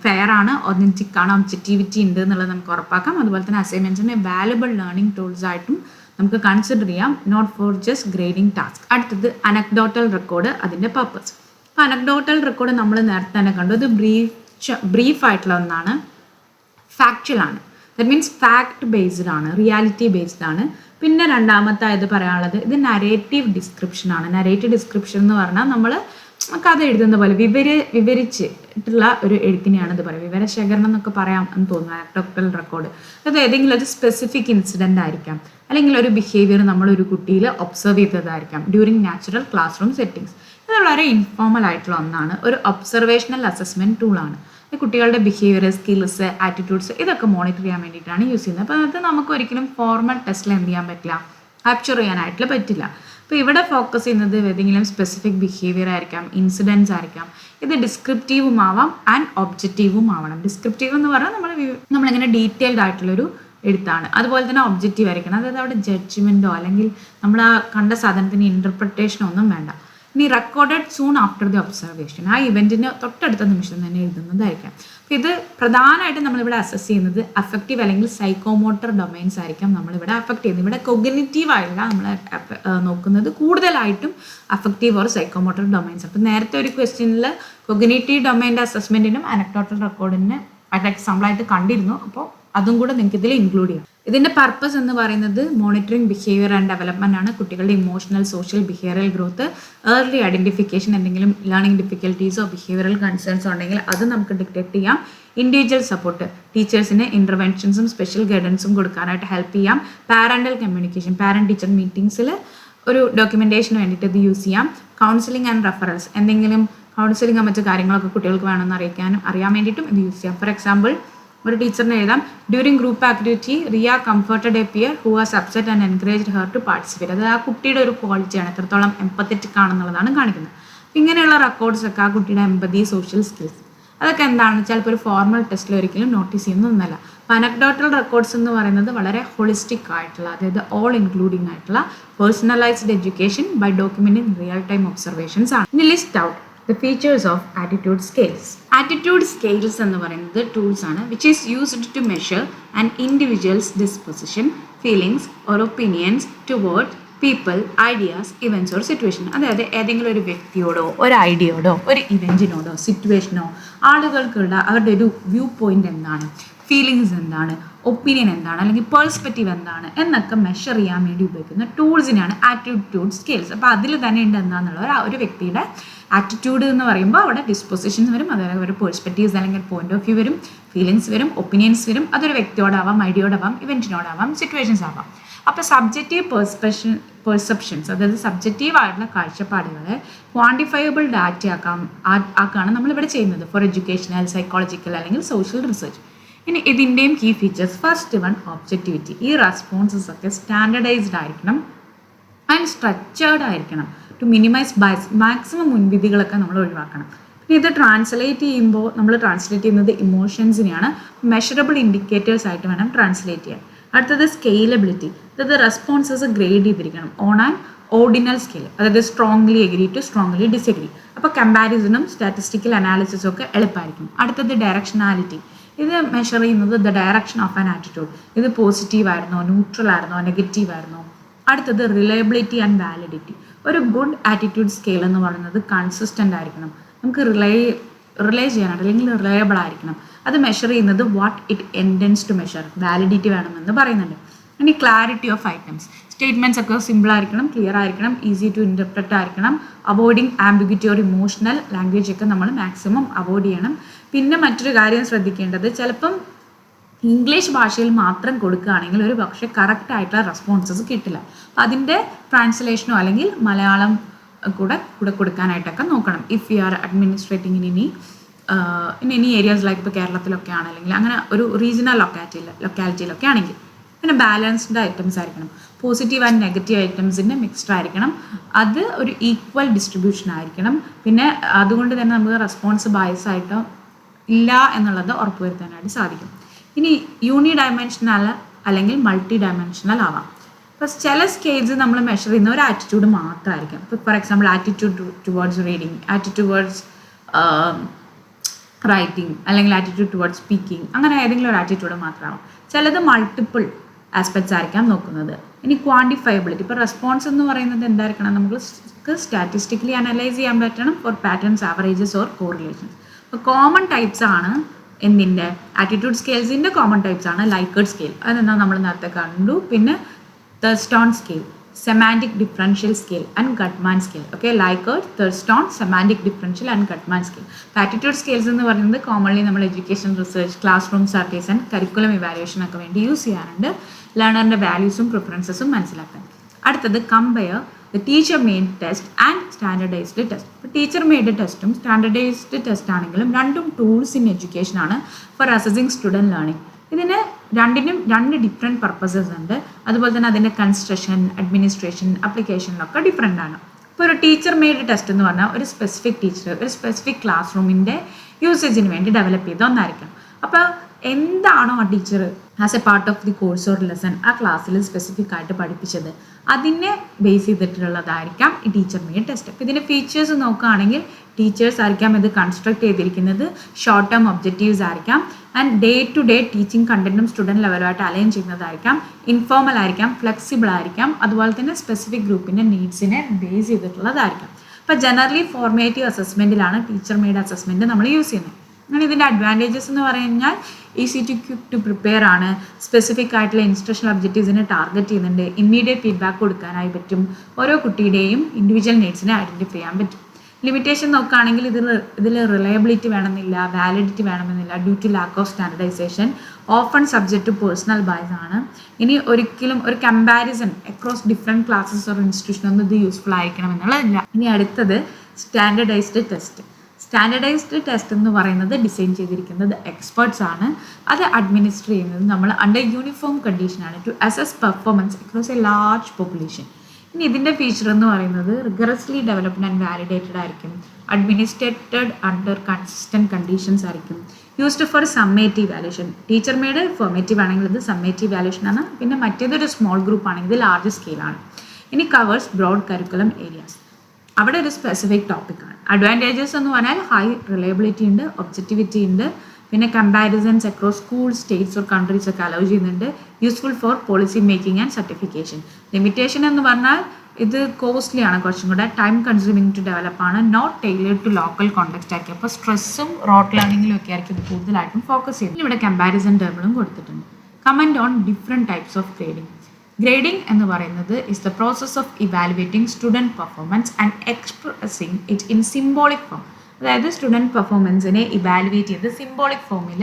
ഫെയർ ആണ്, ഒതൻറ്റിക് ആണ്, ഒബ്ജക്റ്റിവിറ്റി ഉണ്ട് എന്നുള്ളത് നമുക്ക് ഉറപ്പാക്കാം. അതുപോലെ തന്നെ അസൈൻമെൻറ്റ്സിനെ വാല്യുബിൾ ലേണിംഗ് ടൂൾസ് ആയിട്ടും നമുക്ക് കൺസിഡർ ചെയ്യാം, not for just grading task. അടുത്തത് അനക്ഡോട്ടൽ റെക്കോർഡ്, അതിൻ്റെ പർപ്പസ്. അപ്പോൾ അനക്ഡോട്ടൽ റെക്കോർഡ് നമ്മൾ നേരത്തെ തന്നെ കണ്ടു, ഇത് ബ്രീഫ് ആയിട്ടുള്ള ഒന്നാണ്, ഫാക്ച്വൽ ആണ്. ദറ്റ് മീൻസ് ഫാക്ട് ബേസ്ഡ് ആണ്, റിയാലിറ്റി ബേസ്ഡ് ആണ്. പിന്നെ രണ്ടാമത്തായത് പറയാനുള്ളത് ഇത് നരേറ്റീവ് ഡിസ്ക്രിപ്ഷൻ ആണ്. നരേറ്റീവ് ഡിസ്ക്രിപ്ഷൻ എന്ന് പറഞ്ഞാൽ നമ്മൾ കഥ എഴുതുന്ന പോലെ വിവരിച്ചിട്ടുള്ള ഒരു എഴുത്തിനെയാണ് ഇത് പറയുക. വിവരശേഖരണം എന്നൊക്കെ പറയാം എന്ന് തോന്നുന്നു അനക്ഡോട്ടൽ റെക്കോർഡ്. അത് ഏതെങ്കിലും ഒരു സ്പെസിഫിക് ഇൻസിഡൻ്റ് ആയിരിക്കാം, അല്ലെങ്കിൽ ഒരു ബിഹേവിയർ നമ്മൾ ഒരു കുട്ടിയിൽ ഒബ്സർവ് ചെയ്തതായിരിക്കാം during natural class room settings. ഇത് വളരെ ഇൻഫോർമൽ ആയിട്ടുള്ള ഒന്നാണ്, ഒരു ഒബ്സർവേഷണൽ അസസ്മെൻറ്റ് ടൂളാണ്. കുട്ടികളുടെ ബിഹേവിയർ, സ്കിൽസ്, ആറ്റിറ്റ്യൂഡ്സ് ഇതൊക്കെ മോണിറ്റർ ചെയ്യാൻ വേണ്ടിയിട്ടാണ് യൂസ് ചെയ്യുന്നത്. അപ്പോൾ അത് നമുക്ക് ഒരിക്കലും ഫോർമൽ ടെസ്റ്റിൽ എന്ത് ചെയ്യാൻ പറ്റില്ല, ക്യാപ്ചർ ചെയ്യാനായിട്ട് പറ്റില്ല. അപ്പോൾ ഇവിടെ ഫോക്കസ് ചെയ്യുന്നത് ഏതെങ്കിലും സ്പെസിഫിക് ബിഹേവിയർ ആയിരിക്കാം, ഇൻസിഡൻസ് ആയിരിക്കാം. ഇത് ഡിസ്ക്രിപ്റ്റീവും ആവാം ആൻഡ് ഒബ്ജക്റ്റീവും ആവണം. ഡിസ്ക്രിപ്റ്റീവ് എന്ന് പറഞ്ഞാൽ നമ്മളിങ്ങനെ ഡീറ്റെയിൽഡ് ആയിട്ടുള്ളൊരു എഴുത്താണ്. അതുപോലെ തന്നെ ഒബ്ജക്റ്റീവ് ആയിരിക്കണം, അതായത് അവിടെ ജഡ്ജ്മെൻറ്റോ അല്ലെങ്കിൽ നമ്മൾ ആ കണ്ട സാധനത്തിന് ഇൻ്റർപ്രിട്ടേഷനോ ഒന്നും വേണ്ട. ഇനി recorded soon after the observation, ആ ഇവൻറ്റിന് തൊട്ടടുത്ത നിമിഷം തന്നെ എഴുതുന്നതായിരിക്കാം. അപ്പോൾ ഇത് പ്രധാനമായിട്ടും നമ്മളിവിടെ അസസ് ചെയ്യുന്നത് അഫക്റ്റീവ് അല്ലെങ്കിൽ സൈക്കോമോട്ടർ ഡൊമൈൻസ് ആയിരിക്കാം നമ്മളിവിടെ അഫക്റ്റ് ചെയ്യുന്നത്. ഇവിടെ കൊഗ്നിറ്റീവ് ആയില്ല നമ്മൾ നോക്കുന്നത്, കൂടുതലായിട്ടും അഫക്റ്റീവ് ഓർ സൈക്കോമോട്ടർ ഡൊമൈൻസ്. അപ്പോൾ നേരത്തെ ഒരു ക്വസ്റ്റ്യനിൽ കൊഗ്നിറ്റീവ് ഡൊമൈൻ്റെ അസസ്മെൻറ്റിനും അനക്ഡോട്ടൽ റെക്കോർഡിന് ഒരു എക്സാമ്പിളായിട്ട് കണ്ടിരുന്നു. അപ്പോൾ അതും കൂടെ നിങ്ങൾക്ക് ഇതിൽ ഇൻക്ലൂഡ് ചെയ്യാം. ഇതിൻ്റെ പർപ്പസ് എന്ന് പറയുന്നത് മോണിറ്ററിങ് ബിഹേവിയർ ആൻഡ് ഡെവലപ്മെൻ്റ് ആണ്. കുട്ടികളുടെ emotional, social, behavioural growth, early identification, എന്തെങ്കിലും ലേണിംഗ് ഡിഫിക്കൽട്ടീസോ ബിഹേവിയറൽ കൺസേൺസോ ഉണ്ടെങ്കിൽ അത് നമുക്ക് ഡിറ്റക്ട് ചെയ്യാം. ഇൻഡിവിജ്വൽ സപ്പോർട്ട്, ടീച്ചേഴ്സിന് ഇൻ്റർവെൻഷൻസും സ്പെഷ്യൽ ഗൈഡൻസും കൊടുക്കാനായിട്ട് ഹെൽപ്പ് ചെയ്യാം. പാരൻ്റൽ കമ്മ്യൂണിക്കേഷൻ, പാരൻറ്റ് ടീച്ചർ മീറ്റിംഗ്സിൽ ഒരു ഡോക്യുമെൻറ്റേഷന് വേണ്ടിയിട്ട് ഇത് യൂസ് ചെയ്യാം. കൗൺസിലിംഗ് ആൻഡ് റെഫറൽസ്, എന്തെങ്കിലും കൗൺസിലിംഗോ മറ്റു കാര്യങ്ങളൊക്കെ കുട്ടികൾക്ക് വേണമെന്ന് അറിയാൻ വേണ്ടിയിട്ടും ഇത് യൂസ് ചെയ്യാം. ഫോർ എക്സാമ്പിൾ ഒരു ടീച്ചറിന് എഴുതാം, during group activity Riya comforted a peer who was upset and encouraged her to participate. അത് ആ കുട്ടിയുടെ ഒരു ക്വാളിറ്റിയാണ്, എത്രത്തോളം എംപത്തറ്റിക് ആണെന്നുള്ളതാണ് കാണിക്കുന്നത്. ഇങ്ങനെയുള്ള റെക്കോർഡ്സ് ഒക്കെ ആ കുട്ടിയുടെ എംപതി, സോഷ്യൽ സ്കിൽസ് അതൊക്കെ എന്താണെന്ന് വെച്ചാൽ ഇപ്പോൾ ഒരു ഫോർമൽ ടെസ്റ്റിൽ ഒരിക്കലും നോട്ടീസ് ചെയ്യുന്നൊന്നല്ല. അപ്പോൾ അനക്ഡോട്ടൽ റെക്കോർഡ്സ് എന്ന് പറയുന്നത് വളരെ ഹോളിസ്റ്റിക് ആയിട്ടുള്ള, അതായത് ഓൾ ഇൻക്ലൂഡിംഗ് ആയിട്ടുള്ള personalised education by documenting real time observations ആണ്. ഇനി list out the features of attitude scales. Attitude scales എന്ന് പറയുന്നത് ടൂൾസ് ആണ് which is used to measure an individual's disposition, feelings or opinions toward people, ideas, events or situation. അതായത് ഏതെങ്കിലും ഒരു വ്യക്തിയോടോ ഒരു ഐഡിയയോടോ ഒരു ഇവൻറ്റിനോടോ സിറ്റുവേഷനോ ആളുകൾക്കുള്ള അവരുടെ ഒരു വ്യൂ പോയിന്റ് എന്താണ്, ഫീലിങ്സ് എന്താണ്, ഒപ്പീനിയൻ എന്താണ്, അല്ലെങ്കിൽ പേഴ്സ്പെക്റ്റീവ് എന്താണ് എന്നൊക്കെ മെഷർ ചെയ്യാൻ വേണ്ടി ഉപയോഗിക്കുന്ന ടൂൾസിനാണ് ആറ്റിറ്റ്യൂഡ് സ്കെയിൽസ്. അപ്പോൾ അതിൽ തന്നെ ഉണ്ട് എന്താണെന്നുള്ളത് ഒരു വ്യക്തിയുടെ ആറ്റിറ്റ്യൂഡ് എന്ന് പറയുമ്പോൾ അവിടെ ഡിസ്പൊസിഷൻസ് വരും, അതായത് ഒരു പേഴ്സ്പെക്റ്റീവ്സ് അല്ലെങ്കിൽ പോയിന്റ് ഓഫ് വ്യൂ വരും, ഫീലിങ്സ് വരും, ഒപ്പീനിയൻസ് വരും. അതൊരു വ്യക്തിയോടാവാം, ഐഡിയോടാവാം, ഇവൻറ്റിനോടാവാം, സിറ്റുവേഷൻസ് ആവാം. അപ്പോൾ സബ്ജക്റ്റീവ് പെർസെപ്ഷൻസ്, അതായത് സബ്ജക്റ്റീവ് ആയിട്ടുള്ള കാഴ്ചപ്പാടുകളെ ക്വാണ്ടിഫയബിൾ ഡാറ്റ ആക്കാണ് നമ്മളിവിടെ ചെയ്യുന്നത് ഫോർ എഡ്യൂക്കേഷണൽ, സൈക്കോളജിക്കൽ അല്ലെങ്കിൽ സോഷ്യൽ റിസർച്ച്. ഇനി ഇതിൻ്റെയും key features, first one objectivity. ഈ റെസ്പോൺസസ് ഒക്കെ സ്റ്റാൻഡർഡൈസ്ഡ് ആയിരിക്കണം ആൻഡ് സ്ട്രക്ചേർഡ് ആയിരിക്കണം ടു മിനിമൈസ് ബയസ്. മാക്സിമം മുൻവിധികളൊക്കെ നമ്മൾ ഒഴിവാക്കണം. പിന്നെ ഇത് ട്രാൻസ്ലേറ്റ് ചെയ്യുമ്പോൾ നമ്മൾ ട്രാൻസ്ലേറ്റ് ചെയ്യുന്നത് ഇമോഷൻസിനെയാണ്, മെഷറബിൾ ഇൻഡിക്കേറ്റേഴ്സ് ആയിട്ട് വേണം ട്രാൻസ്ലേറ്റ് ചെയ്യാൻ. അടുത്തത് സ്കെയിലബിലിറ്റി, അതായത് റെസ്പോൺസസ് ഗ്രേഡ് ചെയ്തിരിക്കണം ഓൺ ആൻ ഓർഡിനൽ സ്കെയിൽ, അതായത് strongly agree to strongly disagree. അപ്പോൾ കമ്പാരിസണും സ്റ്റാറ്റിസ്റ്റിക്കൽ അനാലിസിസും ഒക്കെ എളുപ്പമായിരിക്കും. അടുത്തത് ഡയറക്ഷനാലിറ്റി, ഇത് മെഷർ ചെയ്യുന്നത് the direction of an attitude, ഇത് പോസിറ്റീവ് ആയിരുന്നോ, ന്യൂട്രൽ ആയിരുന്നോ, നെഗറ്റീവ് ആയിരുന്നോ. അടുത്തത് റിലയബിലിറ്റി ആൻഡ് വാലിഡിറ്റി. ഒരു ഗുഡ് ആറ്റിറ്റ്യൂഡ് സ്കെയിൽ എന്ന് പറയുന്നത് കൺസിസ്റ്റൻ്റ് ആയിരിക്കണം, നമുക്ക് റിലേ ചെയ്യാനായിട്ട് അല്ലെങ്കിൽ റിലയബിൾ ആയിരിക്കണം. അത് മെഷർ ചെയ്യുന്നത് what it intends to measure, validity വേണമെന്ന് പറയുന്നുണ്ട്. ഇനി ക്ലാരിറ്റി ഓഫ് ഐറ്റംസ്, സ്റ്റേറ്റ്മെൻറ്റ്സ് ഒക്കെ സിമ്പിൾ ആയിരിക്കണം, ക്ലിയർ ആയിരിക്കണം, ഈസി ടു ഇൻ്റർപ്രറ്റ് ആയിരിക്കണം. Avoiding ambiguity or emotional language ഒക്കെ നമ്മൾ മാക്സിമം അവോയ്ഡ് ചെയ്യണം. പിന്നെ മറ്റൊരു കാര്യം ശ്രദ്ധിക്കേണ്ടത്, ചിലപ്പം ഇംഗ്ലീഷ് ഭാഷയിൽ മാത്രം കൊടുക്കുകയാണെങ്കിൽ ഒരു പക്ഷേ കറക്റ്റ് ആയിട്ടുള്ള റെസ്പോൺസസ് കിട്ടില്ല. അപ്പം അതിൻ്റെ ട്രാൻസ്ലേഷനോ അല്ലെങ്കിൽ മലയാളം കൂടെ കൊടുക്കാനായിട്ടൊക്കെ നോക്കണം. If you are administrating in any areas like ഇപ്പോൾ കേരളത്തിലൊക്കെ ആണെങ്കിൽ അങ്ങനെ ഒരു റീജിയണൽ ലൊക്കാലിറ്റിയിലൊക്കെ ആണെങ്കിൽ. പിന്നെ ബാലൻസ്ഡ് ഐറ്റംസ് ആയിരിക്കണം, പോസിറ്റീവ് ആൻഡ് നെഗറ്റീവ് ഐറ്റംസിൻ്റെ മിക്സ്ഡ് ആയിരിക്കണം, അത് ഒരു ഈക്വൽ ഡിസ്ട്രിബ്യൂഷൻ ആയിരിക്കണം. പിന്നെ അതുകൊണ്ട് തന്നെ നമുക്ക് റെസ്പോൺസ് ബയസ് ആയിട്ടോ ഇല്ല എന്നുള്ളത് ഉറപ്പുവരുത്താനായിട്ട് സാധിക്കും. ഇനി യൂണി ഡയമെൻഷണൽ അല്ലെങ്കിൽ മൾട്ടി ഡയമെൻഷണൽ ആവാം. ഇപ്പോൾ ചില സ്കെയിൽസ് നമ്മൾ മെഷർ ചെയ്യുന്ന ഒരു ആറ്റിറ്റ്യൂഡ് മാത്രമായിരിക്കും. ഇപ്പോൾ for example attitude towards reading, attitude towards writing, അല്ലെങ്കിൽ ആറ്റിറ്റ്യൂഡ് ടുവേർഡ്സ് സ്പീക്കിംഗ്, അങ്ങനെ ഏതെങ്കിലും ഒരു ആറ്റിറ്റ്യൂഡ് മാത്രമാവും. ചിലത് മൾട്ടിപ്പിൾ ആസ്പെക്ട്സ് ആയിരിക്കാം നോക്കുന്നത്. ഇനി ക്വാണ്ടിഫയബിലിറ്റി, ഇപ്പോൾ റെസ്പോൺസ് എന്ന് പറയുന്നത് എന്തായിരിക്കണം, നമുക്ക് സ്റ്റാറ്റിസ്റ്റിക്കലി അനലൈസ് ചെയ്യാൻ പറ്റണം for patterns, averages or correlations. അപ്പോൾ കോമൺ ടൈപ്സ് ആണ് എന്തിൻ്റെ, ആറ്റിറ്റ്യൂഡ് സ്കെയിൽസിൻ്റെ കോമൺ ടൈപ്സ് ആണ് ലൈക്കർട്ട് സ്കെയിൽ, അതെന്താ നമ്മൾ നേരത്തെ കണ്ടു. പിന്നെ Thurston scale, semantic differential scale and Guttman scale. Okay, Likert, Thurston, semantic differential and Guttman scale. Attitude scales എന്ന് പറയുന്നത് കോമൺലി നമ്മൾ education research, class room surveys and curriculum evaluation ഒക്കെ വേണ്ടി യൂസ് ചെയ്യാറുണ്ട്, ലേണറിൻ്റെ വാല്യൂസും പ്രിഫറൻസസും മനസ്സിലാക്കാൻ. അടുത്തത് compare the teacher made test and standardized test. ഇപ്പോൾ teacher made ടെസ്റ്റും സ്റ്റാൻഡർഡൈസ്ഡ് ടെസ്റ്റ് ആണെങ്കിലും രണ്ടും ടൂൾസ് ഇൻ എഡ്യൂക്കേഷൻ ആണ് ഫോർ അസസിങ് സ്റ്റുഡൻറ് ലേണിംഗ്. ഇതിന് രണ്ടിനും രണ്ട് ഡിഫറെൻറ്റ് പർപ്പസസ് ഉണ്ട്. അതുപോലെ തന്നെ അതിൻ്റെ കൺസ്ട്രക്ഷൻ, അഡ്മിനിസ്ട്രേഷൻ, അപ്ലിക്കേഷനിലൊക്കെ ഡിഫറെൻ്റ് ആണ്. ഇപ്പോൾ ഒരു ടീച്ചർ മെയ്ഡ് ടെസ്റ്റ് എന്ന് പറഞ്ഞാൽ ഒരു സ്പെസിഫിക് ടീച്ചർ ഒരു സ്പെസിഫിക് ക്ലാസ് റൂമിൻ്റെ യൂസേജിന് വേണ്ടി ഡെവലപ്പ് ചെയ്ത ഒന്നായിരിക്കും. അപ്പോൾ എന്താണോ ആ teacher as A part of the course or lesson ആ ക്ലാസ്സിൽ സ്പെസിഫിക് ആയിട്ട് പഠിപ്പിച്ചത് അതിനെ ബേസ് ചെയ്തിട്ടുള്ളതായിരിക്കാം ഈ ടീച്ചർ മെയ്ഡ് ടെസ്റ്റ്. അപ്പോൾ ഇതിൻ്റെ ഫീച്ചേഴ്സ് നോക്കുകയാണെങ്കിൽ ടീച്ചേഴ്സ് ആയിരിക്കാം ഇത് കൺസ്ട്രക്ട് ചെയ്തിരിക്കുന്നത്, ഷോർട്ട് ടേം ഒബ്ജക്റ്റീവ്സ് ആയിരിക്കാം, and day to day teaching കണ്ടന്റും സ്റ്റുഡൻറ്റ് ലെവലുമായിട്ട് അലൈൻ ചെയ്യുന്നതായിരിക്കാം, ഇൻഫോർമൽ ആയിരിക്കാം, ഫ്ലെക്സിബിൾ ആയിരിക്കാം, അതുപോലെ തന്നെ സ്പെസിഫിക് ഗ്രൂപ്പിൻ്റെ നീഡ്സിനെ ബേസ് ചെയ്തിട്ടുള്ളതായിരിക്കാം. അപ്പോൾ ജനറലി ഫോർമേറ്റീവ് അസസ്മെൻറ്റിലാണ് ടീച്ചർ മെയ്ഡ് അസസ്മെൻറ്റ് നമ്മൾ യൂസ് ചെയ്യുന്നത്. അങ്ങനെ ഇതിൻ്റെ അഡ്വാൻറ്റേജസ് എന്ന് പറഞ്ഞാൽ ഈസി ടു പ്രിപ്പയർ ആണ്, സ്പെസിഫിക് ആയിട്ടുള്ള ഇൻസ്ട്രക്ഷണൽ ഒബ്ജക്റ്റീവ്സിനെ ടാർഗറ്റ് ചെയ്യുന്നുണ്ട്, ഇമ്മീഡിയറ്റ് ഫീഡ്ബാക്ക് കൊടുക്കാനായി പറ്റും, ഓരോ കുട്ടിയുടെയും ഇൻഡിവിജ്വൽ നീഡ്സിനെ ഐഡൻറ്റിഫൈ ചെയ്യാൻ പറ്റും. ലിമിറ്റേഷൻ നോക്കുകയാണെങ്കിൽ ഇതിൽ റിലയബിലിറ്റി വേണമെന്നില്ല, വാലിഡിറ്റി വേണമെന്നില്ല, due to lack of standardisation, often subject to personal bias ആണ്. ഇനി ഒരിക്കലും ഒരു comparison across different classes or institution ഒന്നും ഇത് യൂസ്ഫുൾ ആയിരിക്കണം എന്നുള്ളതില്ല. ഇനി അടുത്തത് സ്റ്റാൻഡർഡൈസ്ഡ് ടെസ്റ്റ്. സ്റ്റാൻഡർഡൈസ്ഡ് ടെസ്റ്റ് എന്ന് പറയുന്നത് ഡിസൈൻ ചെയ്തിരിക്കുന്നത് എക്സ്പേർട്സ് ആണ്. അത് അഡ്മിനിസ്റ്റർ ചെയ്യുന്നത് നമ്മൾ അണ്ടർ യൂണിഫോം കണ്ടീഷനാണ് to assess performance across a large population. ഇനി ഇതിൻ്റെ ഫീച്ചർ എന്ന് പറയുന്നത് റിഗറസ്ലി ഡെവലപ്ഡ് ആൻഡ് വാലിഡേറ്റഡ് ആയിരിക്കും, അഡ്മിനിസ്ട്രേറ്റഡ് അണ്ടർ കൺസിസ്റ്റൻറ്റ് കണ്ടീഷൻസ് ആയിരിക്കും, used for summative valuation. Teacher made formative ആണെങ്കിൽ ഇത് സമ്മേറ്റീവ് വാല്യൂഷൻ ആണ്, പിന്നെ മറ്റേതൊരു സ്മോൾ ഗ്രൂപ്പ് ആണെങ്കിൽ ഇത് ലാർജ് സ്കെയിലാണ്. ഇനി കവേഴ്സ് ബ്രോഡ് കരിക്കുലം ഏരിയാസ്, അവിടെ ഒരു സ്പെസിഫിക് ടോപ്പിക്കാണ്. അഡ്വാൻറ്റേജസ് എന്ന് പറഞ്ഞാൽ ഹൈ റിലയബിലിറ്റി ഉണ്ട്, ഒബ്ജക്റ്റിവിറ്റി ഉണ്ട്, പിന്നെ comparisons across school, states or countries ഒക്കെ അലൗ ചെയ്യുന്നുണ്ട്, useful for policy making and certification. Limitation എന്ന് പറഞ്ഞാൽ ഇത് കോസ്റ്റ്ലി ആണ്, കുറച്ചും കൂടെ ടൈം കൺസ്യൂമിങ് ടു ഡെവലപ്പ് ആണ്, not tailored to local context ആയിരിക്കും. അപ്പോൾ സ്ട്രെസ്സും റോട്ട് ലേണിങ്ങിലും ഒക്കെ ആയിരിക്കും ഇത് കൂടുതലായിട്ടും ഫോക്കസ് ചെയ്യുന്നത്. ഇവിടെ കമ്പാരിസൺ ടേബിളും കൊടുത്തിട്ടുണ്ട്. Comment on different types of grading. Grading എന്ന് പറയുന്നത് is the process of evaluating student performance and expressing it in symbolic form. അതായത് സ്റ്റുഡൻറ്റ് പെർഫോമൻസിനെ ഇവാലുവേറ്റ് ചെയ്ത് സിംബോളിക് ഫോമിൽ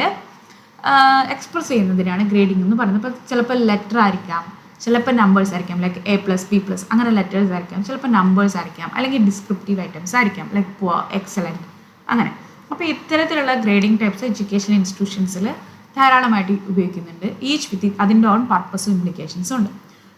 എക്സ്പ്രസ് ചെയ്യുന്നതിനാണ് ഗ്രേഡിംഗ് എന്ന് പറയുന്നത്. ഇപ്പോൾ ചിലപ്പോൾ ലെറ്റർ ആയിരിക്കാം, ചിലപ്പോൾ നമ്പേഴ്സ് ആയിരിക്കാം, ലൈക്ക് A+, B+, അങ്ങനെ ലെറ്റേഴ്സ് ആയിരിക്കാം, ചിലപ്പോൾ നമ്പേഴ്സ് ആയിരിക്കാം, അല്ലെങ്കിൽ ഡിസ്ക്രിപ്റ്റീവ് ഐറ്റംസ് ആയിരിക്കാം, ലൈക്ക് പുവർ, എക്സലൻറ്റ്, അങ്ങനെ. അപ്പോൾ ഇത്തരത്തിലുള്ള ഗ്രേഡിംഗ് ടൈപ്സ് എഡ്യൂക്കേഷൻ ഇൻസ്റ്റിറ്റ്യൂഷൻസിൽ ധാരാളമായിട്ട് ഉപയോഗിക്കുന്നുണ്ട്, ഈച്ച് വിത്ത് അതിൻ്റെ ഓൺ പർപ്പസും ഇംപ്ലിക്കേഷൻസും ഉണ്ട്.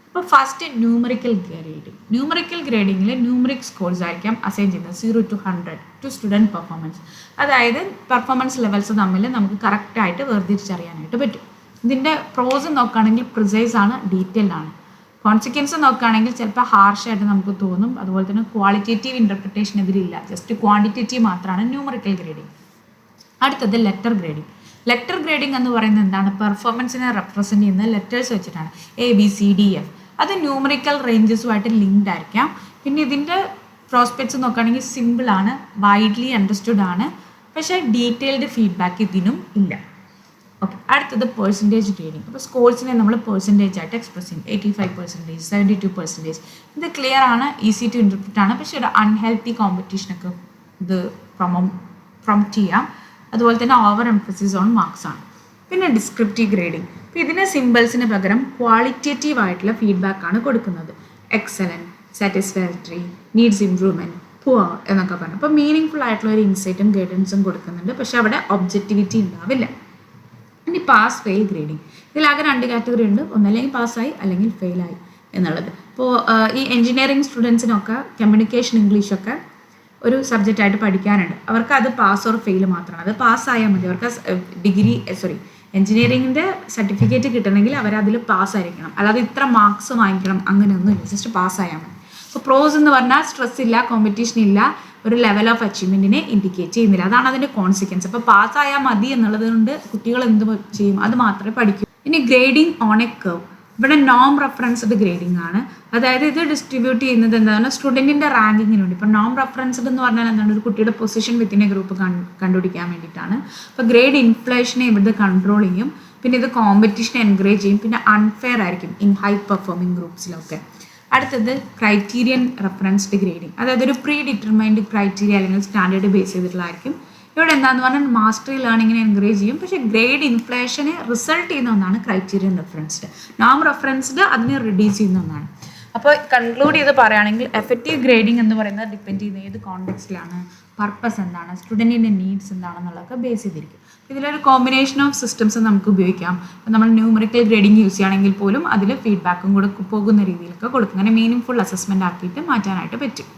അപ്പോൾ ഫസ്റ്റ് ന്യൂമറിക്കൽ ഗ്രേഡിംഗ്. ന്യൂമറിക്കൽ ഗ്രേഡിങ്ങിൽ ന്യൂമറിക് സ്കോർസ് ആയിരിക്കാം അസൈൻ ചെയ്യുന്നത് 0 to 100 ടു സ്റ്റുഡൻറ്റ് പെർഫോമൻസ്. അതായത് പെർഫോമൻസ് ലെവൽസ് തമ്മിൽ നമുക്ക് കറക്റ്റായിട്ട് വേർതിരിച്ചറിയാനായിട്ട് പറ്റും. ഇതിൻ്റെ പ്രോസ് നോക്കുകയാണെങ്കിൽ പ്രിസൈസ് ആണ്, ഡീറ്റെയിൽഡ് ആണ്. കോൺസിക്വൻസ് നോക്കുകയാണെങ്കിൽ ചിലപ്പോൾ ഹാർഷായിട്ട് നമുക്ക് തോന്നും. അതുപോലെ തന്നെ ക്വാളിറ്റേറ്റീവ് ഇൻ്റർപ്രിട്ടേഷൻ ഇതിലില്ല, ജസ്റ്റ് ക്വാണ്ടിറ്റേറ്റീവ് മാത്രമാണ് ന്യൂമറിക്കൽ ഗ്രേഡിംഗ്. അടുത്തത് ലെറ്റർ ഗ്രേഡിംഗ്. ലെറ്റർ ഗ്രേഡിംഗ് എന്ന് പറയുന്നത് എന്താണ്, പെർഫോമൻസിനെ റെപ്രസെൻറ്റ് ചെയ്യുന്ന ലെറ്റേഴ്സ് വെച്ചിട്ടാണ്, A, B, C, D, F. അത് ന്യൂമറിക്കൽ റേഞ്ചസുമായിട്ട് ലിങ്ക്ഡ് ആയിരിക്കാം. പിന്നെ ഇതിൻ്റെ പ്രോസ്പെക്ട്സ് നോക്കുകയാണെങ്കിൽ സിമ്പിളാണ്, വൈഡ്ലി അണ്ടർസ്റ്റുഡ് ആണ്, പക്ഷേ ഡീറ്റെയിൽഡ് ഫീഡ്ബാക്ക് ഇതിനും ഇല്ല. ഓക്കെ, അടുത്തത് പെർസെൻറ്റേജ് ഗ്രേഡിംഗ്. അപ്പോൾ സ്കോർസിനെ നമ്മൾ പെർസെൻറ്റേജ് ആയിട്ട് എക്സ്പ്രസ് ചെയ്യും, 85%, 72%. ഇത് ക്ലിയർ ആണ്, ഈസി ടു ഇൻ്റർപ്രിറ്റ് ആണ്, പക്ഷേ ഒരു അൺഹെൽത്തി കോമ്പറ്റീഷനൊക്കെ ഇത് പ്രൊമോട്ട് ചെയ്യാം. അതുപോലെ തന്നെ ഓവർ എംഫസിസ് ഓൺ മാർക്സ് ആണ്. പിന്നെ ഡിസ്ക്രിപ്റ്റീവ് ഗ്രേഡിംഗ്. അപ്പോൾ ഇതിന് സിമ്പിൾസിന് പകരം ക്വാളിറ്റേറ്റീവ് ആയിട്ടുള്ള ഫീഡ്ബാക്കാണ് കൊടുക്കുന്നത്, excellent, satisfactory, needs improvement, poor എന്നൊക്കെ പറഞ്ഞു. അപ്പോൾ മീനിങ് ഫുൾ ആയിട്ടുള്ള ഒരു ഇൻസൈറ്റും ഗൈഡൻസും കൊടുക്കുന്നുണ്ട്, പക്ഷേ അവിടെ ഒബ്ജക്റ്റിവിറ്റി ഉണ്ടാവില്ല. ഇനി പാസ് ഫെയിൽ ഗ്രേഡിംഗ്. ഇതിലാകെ 2 കാറ്റഗറി ഉണ്ട്, ഒന്നല്ലെങ്കിൽ പാസ്സായി അല്ലെങ്കിൽ ഫെയിലായി എന്നുള്ളത്. ഇപ്പോൾ ഈ എൻജിനീയറിംഗ് സ്റ്റുഡൻസിനൊക്കെ കമ്മ്യൂണിക്കേഷൻ ഇംഗ്ലീഷൊക്കെ ഒരു സബ്ജക്റ്റായിട്ട് പഠിക്കാനുണ്ട്. അവർക്ക് അത് പാസ് ഓർ ഫെയിൽ മാത്രമാണ്, അത് പാസ്സായാൽ മതി. അവർക്ക് എഞ്ചിനീയറിംഗിൻ്റെ സർട്ടിഫിക്കറ്റ് കിട്ടണമെങ്കിൽ അവരതിൽ പാസ്സായിരിക്കണം, അല്ലാതെ ഇത്ര മാർക്സ് വാങ്ങിക്കണം അങ്ങനെയൊന്നുമില്ല, ജസ്റ്റ് പാസ്സായാൽ മതി. അപ്പോൾ പ്രോസ് എന്ന് പറഞ്ഞാൽ സ്ട്രെസ് ഇല്ല, കോമ്പറ്റീഷൻ ഇല്ല, ഒരു ലെവൽ ഓഫ് അച്ചീവ്മെൻറ്റിനെ ഇൻഡിക്കേറ്റ് ചെയ്യുന്നില്ല. അതാണ് അതിൻ്റെ കോൺസിക്വൻസ്. അപ്പോൾ പാസ്സായാൽ മതി എന്നുള്ളത് കൊണ്ട് കുട്ടികൾ എന്ത് ചെയ്യും, അത് മാത്രമേ പഠിക്കൂ. ഇനി ഗ്രേഡിംഗ് ഓൺ എ കർവ്. ഇവിടെ നോം റെഫറൻസ്ഡ് ഗ്രേഡിംഗ് ആണ്. അതായത് ഇത് ഡിസ്ട്രിബ്യൂട്ട് ചെയ്യുന്നത് എന്താണ്, സ്റ്റുഡൻറ്റിൻ്റെ റാങ്കിങ്ങിന് വേണ്ടി. ഇപ്പോൾ നോം റെഫറൻസ്ഡ് എന്ന് പറഞ്ഞാൽ എന്താണ്, ഒരു കുട്ടിയുടെ പൊസിഷൻ വിത്തിൻ എ ഗ്രൂപ്പ് കണ്ടുപിടിക്കാൻ വേണ്ടിയിട്ടാണ്. അപ്പോൾ ഗ്രേഡ് ഇൻഫ്ലേഷനെ ഇവിടുത്തെ കൺട്രോൾ ചെയ്യും, പിന്നെ ഇത് കോമ്പറ്റീഷനെ എൻകറേജ് ചെയ്യും, പിന്നെ അൺഫെയർ ആയിരിക്കും ഇൻ ഹൈ പെർഫോമിംഗ് ഗ്രൂപ്പ്സിലൊക്കെ. അടുത്തത് ക്രൈറ്റീരിയൻ റെഫറൻസ്ഡ് ഗ്രേഡിംഗ്. അതായത് ഒരു പ്രീ ഡിറ്റർമൈൻഡ് ക്രൈറ്റീരിയ അല്ലെങ്കിൽ സ്റ്റാൻഡേർഡ് ബേസ് ചെയ്തിട്ടുള്ളതായിരിക്കും. ഇവിടെ എന്താണെന്ന് പറഞ്ഞാൽ മാസ്റ്ററി ലേണിങ്ങിനെ എൻകറേജ് ചെയ്യും, പക്ഷേ ഗ്രേഡ് ഇൻഫ്ലേഷനെ റിസൾട്ട് ചെയ്യുന്ന ഒന്നാണ് ക്രൈറ്റീരിയൻ റെഫറൻസ്ഡ്. നോം റെഫറൻസ്ഡ് അതിനെ റിഡ്യൂസ് ചെയ്യുന്ന ഒന്നാണ്. അപ്പോൾ കൺക്ലൂഡ് ചെയ്ത് പറയുകയാണെങ്കിൽ എഫക്റ്റീവ് ഗ്രേഡിംഗ് എന്ന് പറയുന്നത് ഡിപ്പെൻഡ് ചെയ്യുന്ന ഏത് കോണ്ടെക്സ്റ്റിലാണ്, പർപ്പസ് എന്താണ്, സ്റ്റുഡൻറ്റിൻ്റെ നീഡ്സ് എന്താണെന്നുള്ളതൊക്കെ ബേസ് ചെയ്തിരിക്കും. ഇതിലൊരു കോമ്പിനേഷൻ ഓഫ് സിസ്റ്റംസ് നമുക്ക് ഉപയോഗിക്കാം. നമ്മൾ ന്യൂമറിക്കൽ ഗ്രേഡിംഗ് യൂസ് ചെയ്യുകയാണെങ്കിൽ പോലും അതിൽ ഫീഡ്ബാക്കും കൂടെ പോകുന്ന രീതിയിലൊക്കെ കൊടുക്കും. അങ്ങനെ മീനിങ് ഫുൾ അസസ്മെൻ്റ് ആക്കിയിട്ട് മാറ്റാനായിട്ട് പറ്റും.